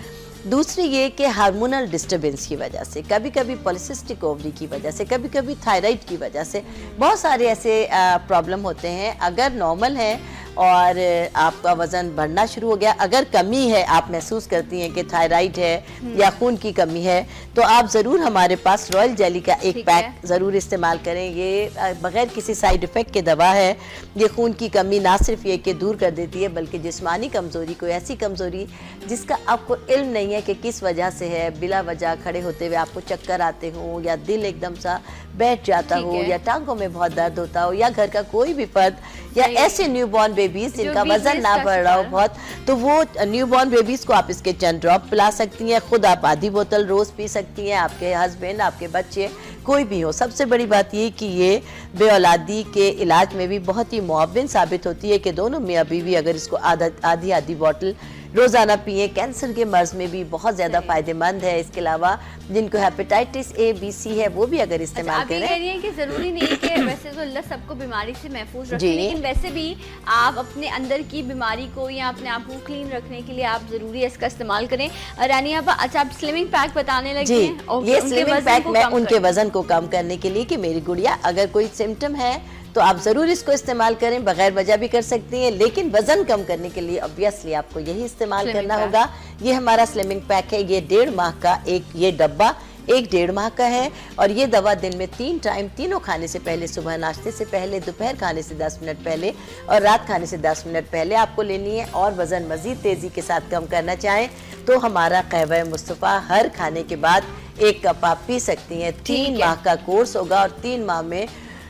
दूसरी ये कि हार्मोनल डिस्टर्बेंस की वजह से, कभी कभी पॉलिसिस्टिक ओवरी की वजह से, कभी कभी थायराइड की वजह से, बहुत सारे ऐसे प्रॉब्लम होते हैं। अगर नॉर्मल है और आपका वज़न बढ़ना शुरू हो गया, अगर कमी है, आप महसूस करती हैं कि थायराइड है या खून की कमी है, तो आप ज़रूर हमारे पास रॉयल जेली का एक पैक ज़रूर इस्तेमाल करें। ये बग़ैर किसी साइड इफ़ेक्ट के दवा है। ये खून की कमी ना सिर्फ ये कि दूर कर देती है, बल्कि जिस्मानी कमज़ोरी, कोई ऐसी कमज़ोरी जिसका आपको इल्म नहीं है कि किस वजह से है, बिला वजह खड़े होते हुए आपको चक्कर आते हों, या दिल एकदम सा बैठ जाता हो, या टांगों में बहुत दर्द होता हो, या घर का कोई भी फर्द, या ऐसे न्यूबॉर्न बेबीज जिनका वजन ना बढ़ रहा हो बहुत, तो वो न्यूबॉर्न बेबीज को आप इसके चंद ड्रॉप पिला सकती हैं। खुद आप आधी बोतल रोज पी सकती हैं, आपके हस्बैंड, आपके बच्चे, कोई भी हो। सबसे बड़ी बात ये कि ये बे औलादी के इलाज में भी बहुत ही मुआविन साबित होती है कि दोनों मियाँ बीवी अगर इसको आधी आधी बॉटल रोज़ाना पिए, कैंसर के मर्ज में भी बहुत ज़्यादा फायदेमंद है। इसके अलावा जिनको हेपेटाइटिस ए बी सी है वो भी अगर इस्तेमाल करें। आप कह रही हैं कि ज़रूरी नहीं कि वैसे तो अल्लाह सबको बीमारी से महफूज रखे, लेकिन वैसे भी आप अपने अंदर की बीमारी को या अपने आप को क्लीन रखने के लिए आप ज़रूरी है इसका इस्तेमाल करें। रानिया, अच्छा आप स्लिमिंग पैक बताने लगे हैं। ये स्लिमिंग पैक मैं उनके वजन को कम करने के लिए कि मेरी गुड़िया अगर कोई सिम्टम है तो आप ज़रूर इसको इस्तेमाल करें, बगैर वजह भी कर सकती हैं, लेकिन वजन कम करने के लिए ऑब्वियसली आपको यही इस्तेमाल करना होगा। ये हमारा स्लिमिंग पैक है, ये 1.5 माह का ये डब्बा 1-1.5 माह का है और ये दवा दिन में 3 टाइम, तीनों खाने से पहले, सुबह नाश्ते से पहले, दोपहर खाने से 10 मिनट पहले और रात खाने से 10 मिनट पहले आपको लेनी है। और वज़न मज़ीद तेज़ी के साथ कम करना चाहें तो हमारा कहवा मुस्तफ़ा हर खाने के बाद 1 कप आप पी सकती हैं। 3 माह का कोर्स होगा और 3 माह में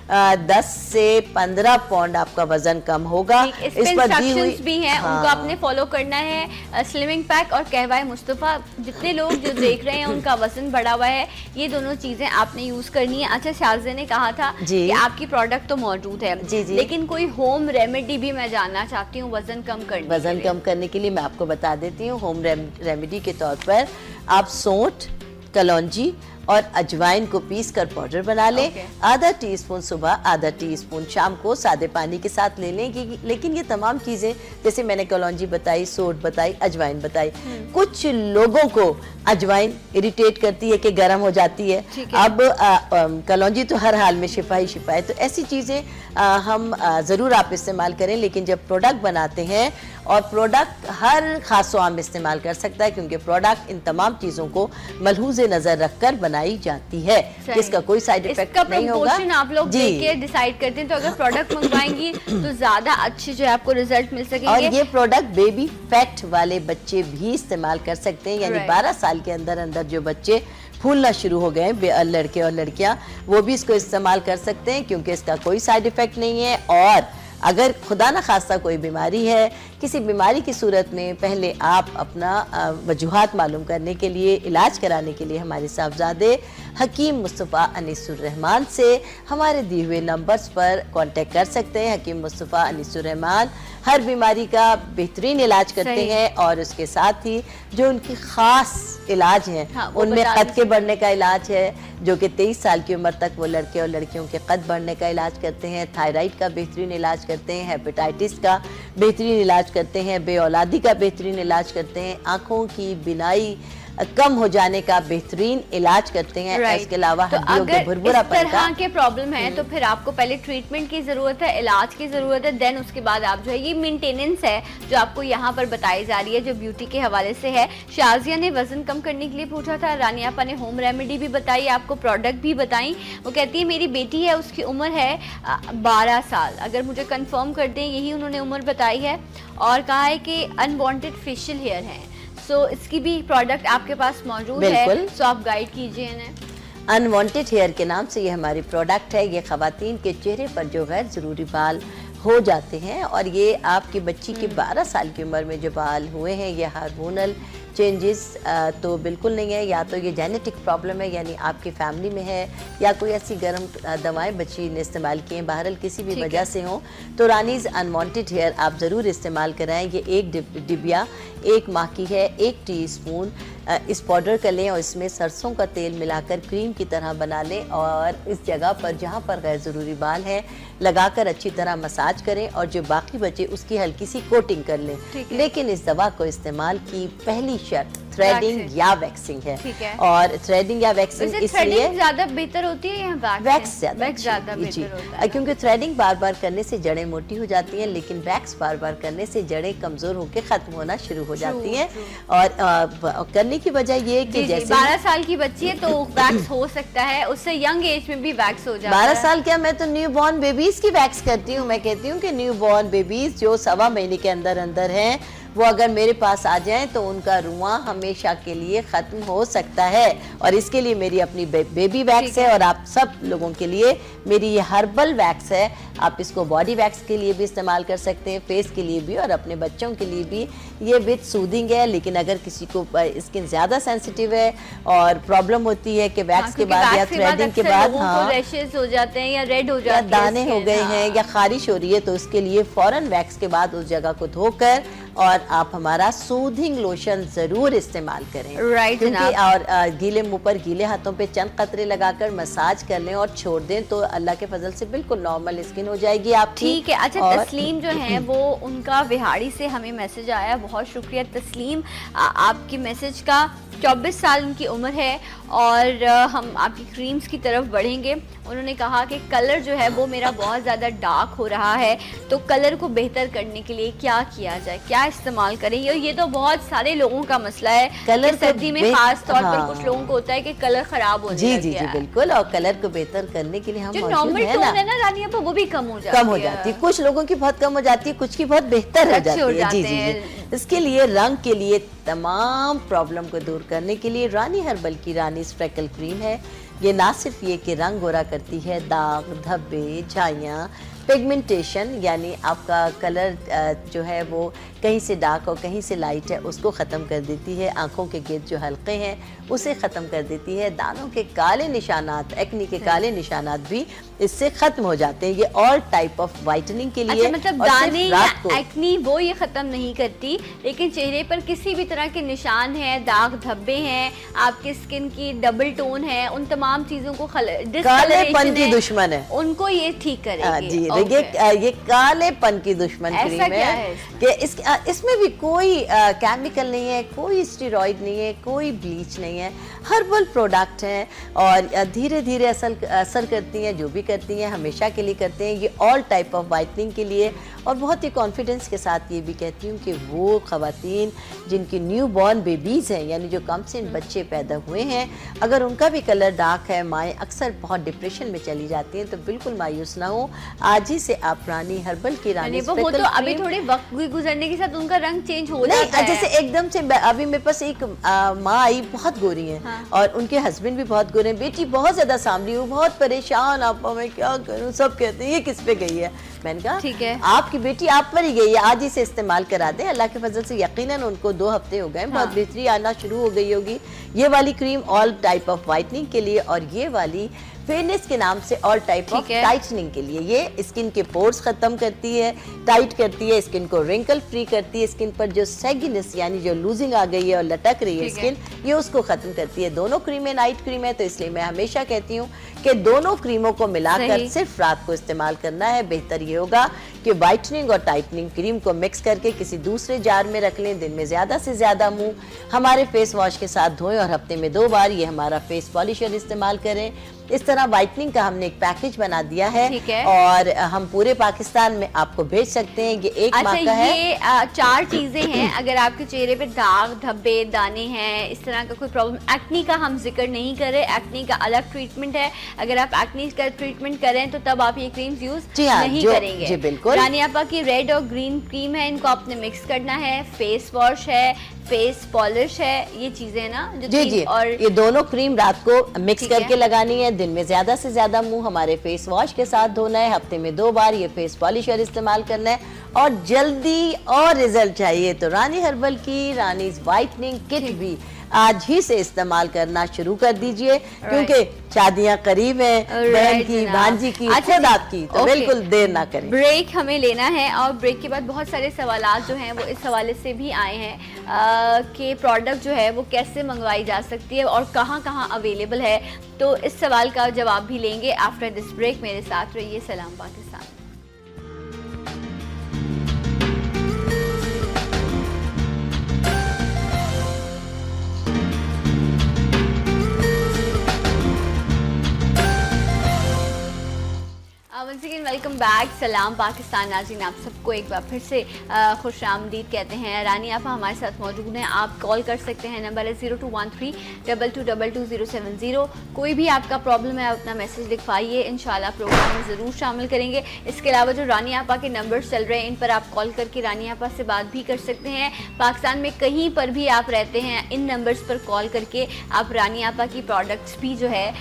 10 से 15 पाउंड आपका वजन कम होगा। इस पर दी हुई भी हैं, उनको आपने फॉलो करना है। स्लिमिंग पैक और कहवा मुस्तफ़ा, जितने लोग जो देख रहे हैं उनका वजन बढ़ा हुआ है, ये दोनों चीजें आपने यूज करनी है। अच्छा, शाज़े ने कहा था कि आपकी प्रोडक्ट तो मौजूद है, लेकिन कोई होम रेमेडी भी मैं जानना चाहती हूँ वजन कम करने के लिए मैं आपको बता देती हूँ। होम रेमेडी के तौर पर आप सौंठ, कलौंजी और अजवाइन को पीस कर पाउडर बना लें। आधा टीस्पून सुबह, आधा टीस्पून शाम को सादे पानी के साथ ले लें। लेकिन ये तमाम चीज़ें जैसे मैंने कलौंजी बताई, सौंठ बताई, अजवाइन बताई, कुछ लोगों को अजवाइन इरिटेट करती है कि गर्म हो जाती है। अब कलौंजी तो हर हाल में शिफा ही शिफा है, तो ऐसी चीज़ें हम ज़रूर आप इस्तेमाल करें। लेकिन जब प्रोडक्ट बनाते हैं, और प्रोडक्ट हर खासो आम इस्तेमाल कर सकता है क्योंकि प्रोडक्ट इन तमाम चीज़ों को मलहूज़े नज़र रखकर बनाई जाती है, इसका कोई साइड इफेक्ट नहीं होगा। आप लोग देख के डिसाइड करते हैं, तो अगर प्रोडक्ट मंगवाएंगी तो ज़्यादा अच्छे जो है आपको रिजल्ट मिल सकेंगे। और ये प्रोडक्ट बेबी फैट वाले बच्चे भी इस्तेमाल कर सकते हैं, यानी 12 साल के अंदर अंदर जो बच्चे फूलना शुरू हो गए, लड़के और लड़कियां, वो भी इसको इस्तेमाल कर सकते हैं क्योंकि इसका कोई साइड इफेक्ट नहीं है। और अगर खुदा न खास्ता कोई बीमारी है, किसी बीमारी की सूरत में पहले आप अपना वजूहात मालूम करने के लिए, इलाज कराने के लिए हमारे साहबजादे हकीम मुस्तफ़ा अनीसुर रहमान से हमारे दिए हुए नंबर्स पर कांटेक्ट कर सकते हैं। हकीम मुस्तफ़ा अनीसुर रहमान हर बीमारी का बेहतरीन इलाज करते हैं और उसके साथ ही जो उनकी ख़ास इलाज हैं उनमें कद के बढ़ने का इलाज है, जो कि 23 साल की उम्र तक वो लड़के और लड़कियों के कद बढ़ने का इलाज करते हैं। थायराइड का बेहतरीन इलाज करते हैं, हेपेटाइटिस का बेहतरीन इलाज करते हैं, बे औलादी का बेहतरीन इलाज करते हैं, आँखों की बिनाई कम हो जाने का बेहतरीन इलाज करते हैं। इसके अलावा तो अगर इस तरह के प्रॉब्लम है तो फिर आपको पहले ट्रीटमेंट की जरूरत है, इलाज की जरूरत है, देन उसके बाद आप जो है ये मेंटेनेंस है जो आपको यहाँ पर बताई जा रही है, जो ब्यूटी के हवाले से है। शाजिया ने वजन कम करने के लिए पूछा था, रानिया आपा ने होम रेमेडी भी बताई, आपको प्रोडक्ट भी बताई। वो कहती है मेरी बेटी है, उसकी उम्र है 12 साल, अगर मुझे कन्फर्म कर दें, यही उन्होंने उम्र बताई है। और कहा है कि अनवांटेड फेशियल हेयर है, सो इसकी भी प्रोडक्ट आपके पास मौजूद है, सो आप गाइड कीजिए इन्हें। अनवांटेड हेयर के नाम से ये हमारी प्रोडक्ट है। ये ख़वातीन के चेहरे पर जो गैर ज़रूरी बाल हो जाते हैं, और ये आपकी बच्ची के 12 साल की उम्र में जो बाल हुए हैं, ये हार्मोनल चेंजेस तो बिल्कुल नहीं है, या तो ये जेनेटिक प्रॉब्लम है, यानी आपकी फैमिली में है, या कोई ऐसी गर्म दवाएं बच्ची ने इस्तेमाल की हैं, बहरहाल किसी भी वजह से हो, तो रानीज़ अनवांटेड हेयर आप ज़रूर इस्तेमाल कराएं। ये एक डिबिया 1 माह की है। 1 टीस्पून इस पाउडर का लें और इसमें सरसों का तेल मिलाकर क्रीम की तरह बना लें और इस जगह पर जहाँ पर गैर ज़रूरी बाल हैं लगाकर अच्छी तरह मसाज करें, और जो बाकी बचे उसकी हल्की सी कोटिंग कर लें। लेकिन इस दवा को इस्तेमाल की पहली शर्त थ्रेडिंग या वैक्सिंग है। और थ्रेडिंग या वैक्सिंग इसलिए ज्यादा बेहतर होती है या वैक्स ज्यादा बेहतर होता है, क्योंकि थ्रेडिंग बार बार करने से जड़ें मोटी हो जाती हैं, लेकिन वैक्स बार बार करने से जड़ें कमजोर होकर खत्म होना शुरू हो जाती हैं। और करने की वजह ये कि जैसे 12 साल की बच्ची है तो वैक्स हो सकता है, उससे यंग एज में भी वैक्स हो जाता है। 12 साल क्या, मैं तो न्यू बॉर्न बेबीज की वैक्स करती हूँ। मैं कहती हूँ कि न्यू बॉर्न बेबीज जो 1.25 महीने के अंदर अंदर हैं वो अगर मेरे पास आ जाएं तो उनका रुआं हमेशा के लिए ख़त्म हो सकता है। और इसके लिए मेरी अपनी बेबी वैक्स है और आप सब लोगों के लिए मेरी ये हर्बल वैक्स है। आप इसको बॉडी वैक्स के लिए भी इस्तेमाल कर सकते हैं, फेस के लिए भी और अपने बच्चों के लिए भी। ये विद सूदिंग है, लेकिन अगर किसी को स्किन ज़्यादा सेंसिटिव है और प्रॉब्लम होती है कि वैक्स के बाद या थ्रेडिंग के बाद रैशेस हो जाते हैं या रेड हो जाते हैं, दाने हो गए हैं या खारिश हो रही है, तो उसके लिए फौरन वैक्स के बाद उस जगह को धोकर और आप हमारा सूदिंग लोशन जरूर इस्तेमाल करें। राइट क्योंकि और गीले मुंह पर गीले हाथों पे चंद कतरे लगाकर मसाज कर लें और छोड़ दें तो अल्लाह के फजल से बिल्कुल नॉर्मल स्किन हो जाएगी आपकी। ठीक है। अच्छा, तस्लीम जो है वो उनका विहाड़ी से हमें मैसेज आया, बहुत शुक्रिया तस्लीम आपकी मैसेज का। 24 साल उनकी उम्र है और हम आपकी क्रीम्स की तरफ बढ़ेंगे। उन्होंने कहा कि कलर जो है वो मेरा बहुत ज़्यादा डार्क हो रहा है, तो कलर को बेहतर करने के लिए क्या किया जाए, क्या इस्तेमाल करें? ये तो बहुत सारे लोगों का मसला है, कलर सर्दी में खास तौर पर कुछ लोगों को होता है कि कलर खराब हो जी जी जी बिल्कुल। और कलर को बेहतर करने के लिए हम जो नॉर्मल टोन है ना रानी आपा, वो भी कम हो जाती है। कुछ लोगों की बहुत कम हो जाती है, कुछ की बहुत बेहतर हो जाती है। जी जी जी। इसके लिए रंग के लिए तमाम प्रॉब्लम को दूर करने के लिए रानी हर्बल की रानी स्प्रेकल क्रीम है। ये ना सिर्फ ये कि रंग गोरा करती है, दाग धब्बे झाइयाँ पिगमेंटेशन यानी आपका कलर जो है वो कहीं से डार्क और कहीं से लाइट है उसको ख़त्म कर देती है। आंखों के गिर्द जो हल्के हैं उसे ख़त्म कर देती है। दानों के काले निशानात, एक्नी के काले निशानात भी इससे ख़त्म हो जाते हैं। ये ऑल टाइप ऑफ वाइटनिंग के लिए। अच्छा, मतलब दाने या एक्नी वो ये ख़त्म नहीं करती, लेकिन चेहरे पर किसी भी तरह के निशान हैं, दाग धब्बे हैं, आपके स्किन की डबल टोन है, उन तमाम चीज़ों को कालेपन की दुश्मन है, उनको ये ठीक करेगी। जी ये कालेपन की दुश्मन क्रीम है कि इसमें भी कोई केमिकल नहीं है, कोई स्टेरॉइड नहीं है, कोई ब्लीच नहीं है, हर्बल प्रोडक्ट हैं और धीरे धीरे असर करती हैं। जो भी करती हैं हमेशा के लिए करते हैं। ये ऑल टाइप ऑफ वाइटनिंग के लिए। और बहुत ही कॉन्फिडेंस के साथ ये भी कहती हूँ कि वो ख़वातीन जिनकी न्यू बॉर्न बेबीज़ हैं यानी जो कम से बच्चे पैदा हुए हैं, अगर उनका भी कलर डार्क है, माएँ अक्सर बहुत डिप्रेशन में चली जाती हैं, तो बिल्कुल मायूस ना हो। आज ही से आप रानी हर्बल की रानी वो तो अभी थोड़े वक्त गुजरने के साथ उनका रंग चेंज हो जाता है। जैसे एकदम से अभी मेरे पास एक माँ आई, बहुत गोरी है। हाँ। और उनके हस्बैंड भी बहुत गोरे हैं, बेटी बहुत ज्यादा सांवली, वो बहुत परेशान, आपा मैं क्या करूं, सब कहते हैं ये किस पे गई है। मैंने कहा ठीक है, आपकी बेटी आप पर ही गई है, आज ही से इस्तेमाल करा दें। अल्लाह के फजल से यकीनन उनको 2 हफ्ते हो गए। हाँ। बहुत बेहतरी आना शुरू हो गई होगी। ये वाली cream all type of whitening के लिए और ये वाली फेयरनेस के नाम से ऑल टाइप ऑफ टाइटनिंग के लिए। ये स्किन के पोर्स खत्म करती है, टाइट करती है, स्किन को रिंकल फ्री करती है, स्किन पर जो सैगिनेस यानी जो लूजिंग आ गई है और लटक रही है स्किन, ये उसको खत्म करती है। दोनों क्रीमें नाइट क्रीम है, तो इसलिए मैं हमेशा कहती हूँ कि दोनों क्रीमों को मिलाकर सिर्फ रात को इस्तेमाल करना है। बेहतर ये होगा कि वाइटनिंग और टाइटनिंग क्रीम को मिक्स करके किसी दूसरे जार में रख लें। दिन में ज्यादा से ज्यादा मुंह हमारे फेस वॉश के साथ धोएं और हफ्ते में 2 बार ये हमारा फेस पॉलिशर इस्तेमाल करें। इस तरह वाइटनिंग का हमने एक पैकेज बना दिया है और हम पूरे पाकिस्तान में आपको भेज सकते हैं। ये 1 माह का है। ये 4 चीजें हैं। अगर आपके चेहरे पे दाग धब्बे दाने हैं, इस तरह का कोई प्रॉब्लम, एक्नी का हम जिक्र नहीं कर रहे, एक्नी का अलग ट्रीटमेंट है। अगर आप एक्नी का ट्रीटमेंट करें तो तब आप ये क्रीम्स यूज नहीं करेंगे। जी बिल्कुल। रानी आपा की रेड और ग्रीन क्रीम है, इनको आपने मिक्स करना है। फेस वॉश है, फेस पॉलिश है, ये चीजें ना जो जी और ये दोनों क्रीम रात को मिक्स करके लगानी है। दिन में ज्यादा से ज्यादा मुंह हमारे फेस वॉश के साथ धोना है। हफ्ते में 2 बार ये फेस पॉलिशर इस्तेमाल करना है और जल्दी और रिजल्ट चाहिए तो रानी हर्बल की रानी वाइटनिंग किट भी आज ही से इस्तेमाल करना शुरू कर दीजिए, क्योंकि शादियां करीब हैं, बहन की, भांजी की, खुद आपकी, तो बिल्कुल देर ना करें। ब्रेक हमें लेना है और ब्रेक के बाद बहुत सारे सवालात जो हैं वो इस हवाले से भी आए हैं कि प्रोडक्ट जो है वो कैसे मंगवाई जा सकती है और कहाँ कहाँ अवेलेबल है। तो इस सवाल का जवाब भी लेंगे आफ्टर दिस ब्रेक। मेरे साथ रहिए। सलाम Pakistan. Once again welcome back. सलाम पाकिस्तान नाज़रीन, आप सबको एक बार फिर से खुश आमदीद कहते हैं। रानी आपा हमारे साथ मौजूद हैं। आप कॉल कर सकते हैं, नंबर है 0213222070। कोई भी आपका प्रॉब्लम है अपना मैसेज लिखवाइए, इंशाल्लाह प्रोग्राम में ज़रूर शामिल करेंगे। इसके अलावा जो रानी आपा के नंबर्स चल रहे हैं, इन पर आप कॉल करके रानी आपा से बात भी कर सकते हैं। पाकिस्तान में कहीं पर भी आप रहते हैं, इन नंबर्स पर कॉल करके आप रानी आपा की प्रोडक्ट्स भी जो है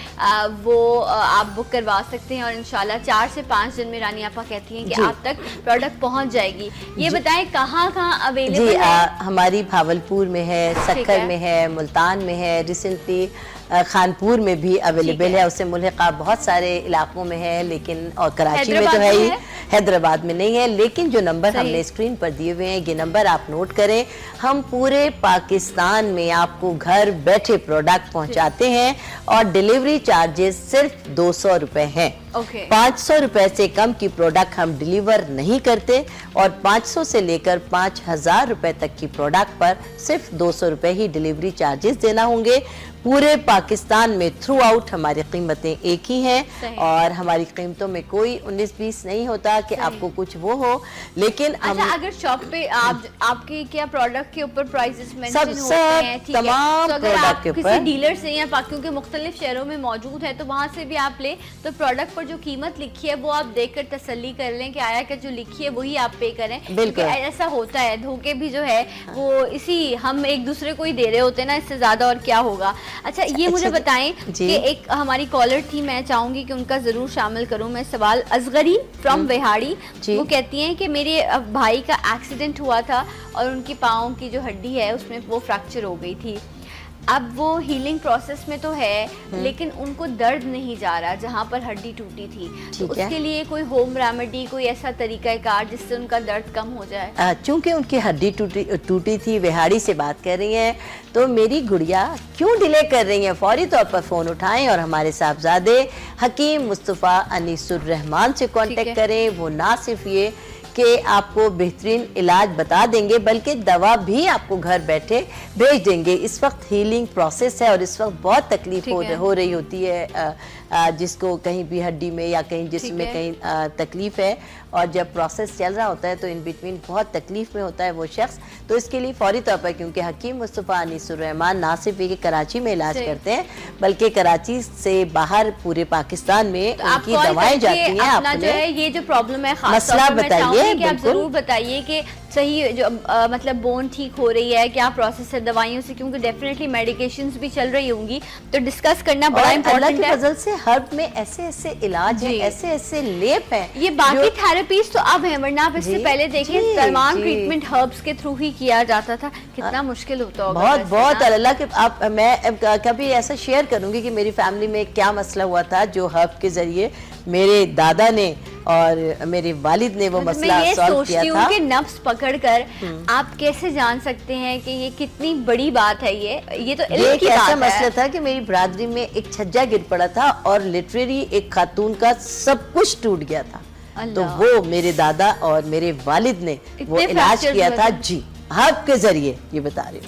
वो आप बुक करवा सकते हैं और इंशाल्लाह 4 से 5 दिन में रानी आपा कहती हैं कि आप तक प्रोडक्ट पहुंच जाएगी। ये बताएं कहाँ अवेलेबल है? हमारी भावलपुर में है, सक्कर में है, मुल्तान में है, रिसेंटली खानपुर में भी अवेलेबल है। उससे मुल्हिका बहुत सारे इलाकों में है, लेकिन और कराची में तो है ही, हैदराबाद में नहीं है। लेकिन जो नंबर हमने स्क्रीन पर दिए हुए हैं, ये नंबर आप नोट करें। हम पूरे पाकिस्तान में आपको घर बैठे प्रोडक्ट पहुंचाते हैं और डिलीवरी चार्जेस सिर्फ 200 रुपए हैं। 500 रुपए से कम की प्रोडक्ट हम डिलीवर नहीं करते और 500 से लेकर 5000 रुपए तक की प्रोडक्ट पर सिर्फ 200 रुपए ही डिलीवरी चार्जेस देना होंगे। पूरे पाकिस्तान में थ्रू आउट हमारी कीमतें एक ही हैं और हमारी कीमतों में कोई 19-20 नहीं होता कि आपको कुछ वो हो। लेकिन अच्छा, अगर शॉप पे आपके क्या प्रोडक्ट के ऊपर प्राइसेस मेंशन होते हैं, ठीक तमाम है, तो अगर आप किसी डीलर से या क्योंकि मुख्तलिफ शहरों में मौजूद है तो वहाँ से भी आप ले, तो प्रोडक्ट पर जो कीमत लिखी है वो आप देखकर तसल्ली कर लें कि आया कि जो लिखी है वही आप पे करें। बिल्कुल ऐसा होता है, धोखे भी जो है वो इसी हम एक दूसरे को ही दे रहे होते हैं ना, इससे ज्यादा और क्या होगा। अच्छा, ये मुझे बताएं कि एक हमारी कॉलर थी, मैं चाहूंगी कि उनका जरूर शामिल करूं मैं सवाल। असगरी फ्रॉम बिहाड़ी, वो कहती हैं कि मेरे भाई का एक्सीडेंट हुआ था और उनकी पाँव की जो हड्डी है उसमें वो फ्रैक्चर हो गई थी। अब वो हीलिंग प्रोसेस में तो है, लेकिन उनको दर्द नहीं जा रहा जहाँ पर हड्डी टूटी थी। तो उसके लिए कोई होम रेमेडी, कोई ऐसा तरीका कार जिससे उनका दर्द कम हो जाए? चूंकि उनकी हड्डी टूटी थी, बिहाड़ी से बात कर रही हैं, तो मेरी गुड़िया क्यों डिले कर रही हैं? फौरी तौर पर फ़ोन उठाएं और हमारे साहबजादे हकीम मुस्तफ़ा अनीसुर रहमान से कांटेक्ट करें। वो ना सिर्फ ये कि आपको बेहतरीन इलाज बता देंगे, बल्कि दवा भी आपको घर बैठे भेज देंगे। इस वक्त हीलिंग प्रोसेस है और इस वक्त बहुत तकलीफ हो रही होती है जिसको कहीं भी हड्डी में या कहीं जिस्म में कहीं तकलीफ है, और जब प्रोसेस चल रहा होता है तो इन बिटवीन बहुत तकलीफ में होता है वो शख्स। तो इसके लिए फौरी तौर पर, क्योंकि हकीम मुस्तफ़ा अनीसुर रहमान ना सिर्फ ये कराची में इलाज करते हैं, बल्कि कराची से बाहर पूरे पाकिस्तान में उनकी दवाएं जाती हैं। आप जो है ये जो प्रॉब्लम है, मसला बताइए, कि आप जरूर बताइए कि सही जो मतलब बोन ठीक हो रही है, क्या प्रोसेस है दवाइयों से, क्योंकि डेफिनेटली मेडिकेशंस भी चल रही होंगी, तो डिस्कस करना बड़ा इंपॉर्टेंट है। वजह से हर्ब में ऐसे इलाज हैं, ऐसे लेप हैं। ये बाकी थेरेपीज तो अब है, वरना आप इससे पहले देखें तमाम ट्रीटमेंट हर्ब्स के थ्रू ही किया जाता था। कितना मुश्किल होता होगा। बहुत अल्लाह के आप, मैं कभी ऐसा शेयर करूंगी कि मेरी फैमिली में क्या मसला हुआ था जो हर्ब के जरिए मेरे दादा ने और मेरे वालिद ने वो मसला सॉल्व किया था। कि नफ्स पकड़कर आप कैसे जान सकते हैं कि ये कितनी बड़ी बात है। ये तो इल्म की ऐसा बात मसला था कि मेरी बरादरी में एक छज्जा गिर पड़ा था और लिटरेरी एक खातून का सब कुछ टूट गया था। तो वो मेरे दादा और मेरे वालिद ने वो इलाज किया था जी, हर्ब के जरिए, ये बता रही हूँ।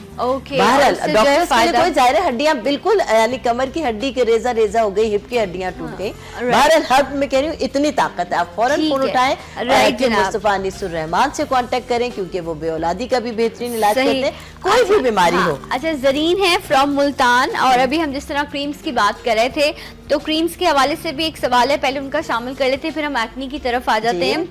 बहरहाल डॉक्टर्स के लिए कोई जाहिर है हड्डियां बिल्कुल, यानी कमर की हड्डी के रेजा हो गई, हिप की हड्डियां टूट गई। बहरहाल हर्ब में कह रही हूँ इतनी ताकत है। आप फौरन फोन उठाएं, मुस्तफ़ा अनीसुर रहमान से कांटेक्ट करें, क्योंकि वो बेऔलादी का भी बेहतरीन इलाज करते हैं, कोई भी बीमारी हो। अच्छा, जरीन है फ्रॉम मुल्तान, और अभी हम जिस तरह क्रीम्स की बात कर रहे थे, तो क्रीम्स के हवाले से भी एक सवाल है, पहले उनका शामिल कर लेते हैं, फिर हम एक्नी की तरफ आ जाते हैं।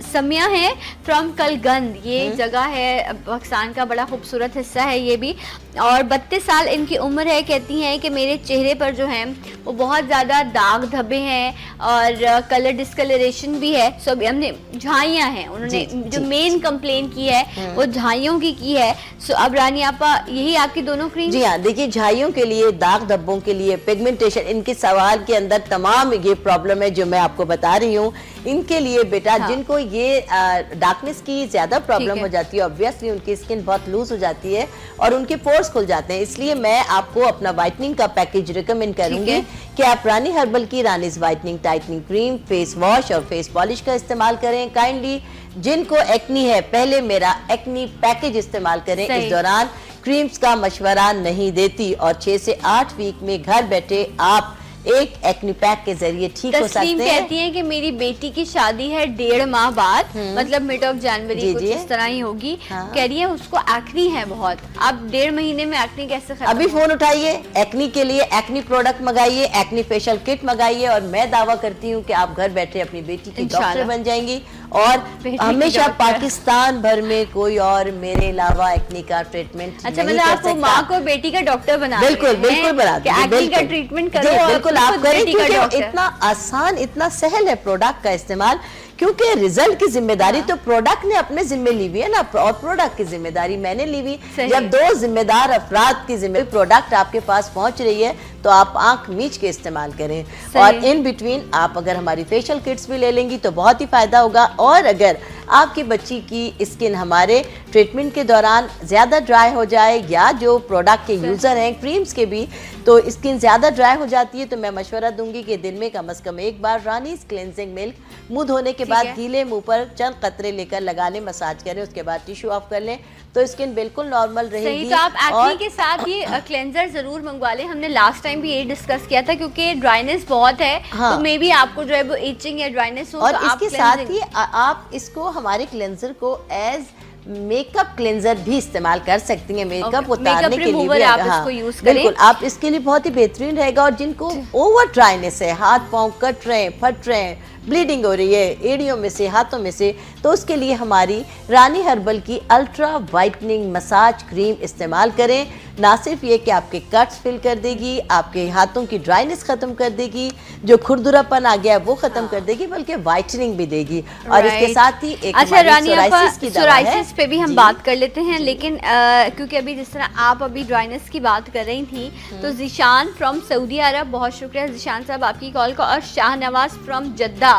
समिया है फ्रॉम कलगंद, ये जगह है पाकिस्तान का बड़ा खूबसूरत हिस्सा है ये भी, और 32 साल इनकी उम्र है। कहती हैं कि मेरे चेहरे पर जो है वो बहुत ज़्यादा दाग धब्बे हैं और कलर डिस्कलरेशन भी है। सो अभी हमने झाइयाँ हैं, उन्होंने जो मेन कंप्लेन की है वो झाइयों की है। सो अब रानी आपा, यही आपकी दोनों क्रीम? जी हाँ, देखिए झाइयों के लिए, दाग धब्बों के लिए, पिगमेंटेशन, इनके सवाल के अंदर तमाम ये प्रॉब्लम है जो मैं आपको बता रही हूँ। इनके लिए बेटा जिनको ये डार्कनेस की ज्यादा प्रॉब्लम हो जाती है, ऑब्वियसली उनकी स्किन बहुत लूज हो जाती है और उनके पोर्स खुल जाते हैं, इसलिए मैं आपको अपना व्हाइटनिंग का पैकेज रिकमेंड करूंगी कि आप रानी हर्बल की Rani's whitening tightening cream, face wash और फेस पॉलिश का इस्तेमाल करें। काइंडली जिनको एक्नी है, पहले मेरा एक्नी पैकेज इस्तेमाल करें। इस दौरान क्रीम्स का मशवरा नहीं देती और 6 से 8 वीक में घर बैठे आप एक एक्नी पैक के जरिए ठीक हो सकते हैं। कहती हैं कि मेरी बेटी की शादी है 1.5 माह बाद, मतलब मिड ऑफ जनवरी कुछ इस तरह ही होगी। कह रही है उसको एक्नी है बहुत। अब 1.5 महीने में एक्नी कैसे खत्म? अभी फोन उठाइए, एक्नी के लिए एक्नी प्रोडक्ट मंगाइए, एक्नी फेशियल किट मंगाइए, और मैं दावा करती हूँ कि आप घर बैठे अपनी बेटी की डॉक्टर बन जाएंगी। और हमेशा पाकिस्तान भर में कोई और मेरे अलावा एक्नी का ट्रीटमेंट अच्छा, मतलब आपको माँ को बेटी का डॉक्टर बना? बिल्कुल बिल्कुल बना एक्नी का ट्रीटमेंट करो, बिल्कुल आप करें, क्योंकि इतना आसान, इतना सहल है प्रोडक्ट का इस्तेमाल। क्योंकि रिजल्ट की जिम्मेदारी तो प्रोडक्ट ने अपने जिम्मे ली हुई है ना, और प्रोडक्ट की जिम्मेदारी मैंने ली हुई। जब दो जिम्मेदार अफराद की जिम्मेदारी प्रोडक्ट आपके पास पहुंच रही है तो आप आंख मीच के इस्तेमाल करें। और इन बिटवीन आप अगर हमारी फेशियल किट्स भी ले लेंगी तो बहुत ही फायदा होगा। और अगर आपकी बच्ची की स्किन हमारे ट्रीटमेंट के दौरान ज्यादा ड्राई हो जाए, या जो प्रोडक्ट के यूजर हैं क्रीम्स के भी, तो स्किन ज्यादा ड्राई हो जाती है, तो मैं मशवरा दूंगी कि दिन में कम से कम एक बार रानीज क्लेंजिंग मिल्क मुंह धोने के बाद गीले मुंह पर चंद कतरे लेकर लगा लें, मसाज करें, उसके बाद टिश्यू ऑफ कर लें, तो स्किन बिल्कुल नॉर्मल रहेगी। तो आप एक्नी के साथ ये क्लेंजर जरूर मंगवा लें। हमने लास्ट टाइम भी ये डिस्कस किया था, क्योंकि ड्राइनेस बहुत है। तो मे बी आपको जो है वो इचिंग या ड्राइनेस हो, और तो इसके साथ ही आप इसको हमारे क्लेंजर को एज मेकअप क्लेंजर भी इस्तेमाल कर सकती हैं, मेकअप उतारने के लिए भी। आप इसको यूज करें, बिल्कुल आप इसके लिए बहुत ही बेहतरीन रहेगा। और जिनको ओवर ड्राइनेस है, हाथ पांव कट रहे हैं, फट रहे हैं, ब्लीडिंग हो रही है एड़ियों में से, हाथों में से, तो उसके लिए हमारी रानी हर्बल की अल्ट्रा वाइटनिंग मसाज क्रीम इस्तेमाल करें। ना सिर्फ ये कि आपके कट्स फिल कर देगी, आपके हाथों की ड्राइनेस खत्म कर देगी, जो खुरदुरापन आ गया है वो खत्म कर देगी, बल्कि वाइटनिंग भी देगी। और इसके साथ ही एक सोराइसिस की दवा है, सोराइसिस पे भी हम बात कर लेते हैं। लेकिन क्योंकि अभी जिस तरह आप अभी ड्राइनेस की बात कर रही थी, तो जिशान फ्रॉम सऊदी अरब, बहुत शुक्रिया जिशान साहब आपकी कॉल का, और शाहनवाज फ्रॉम जद्दा,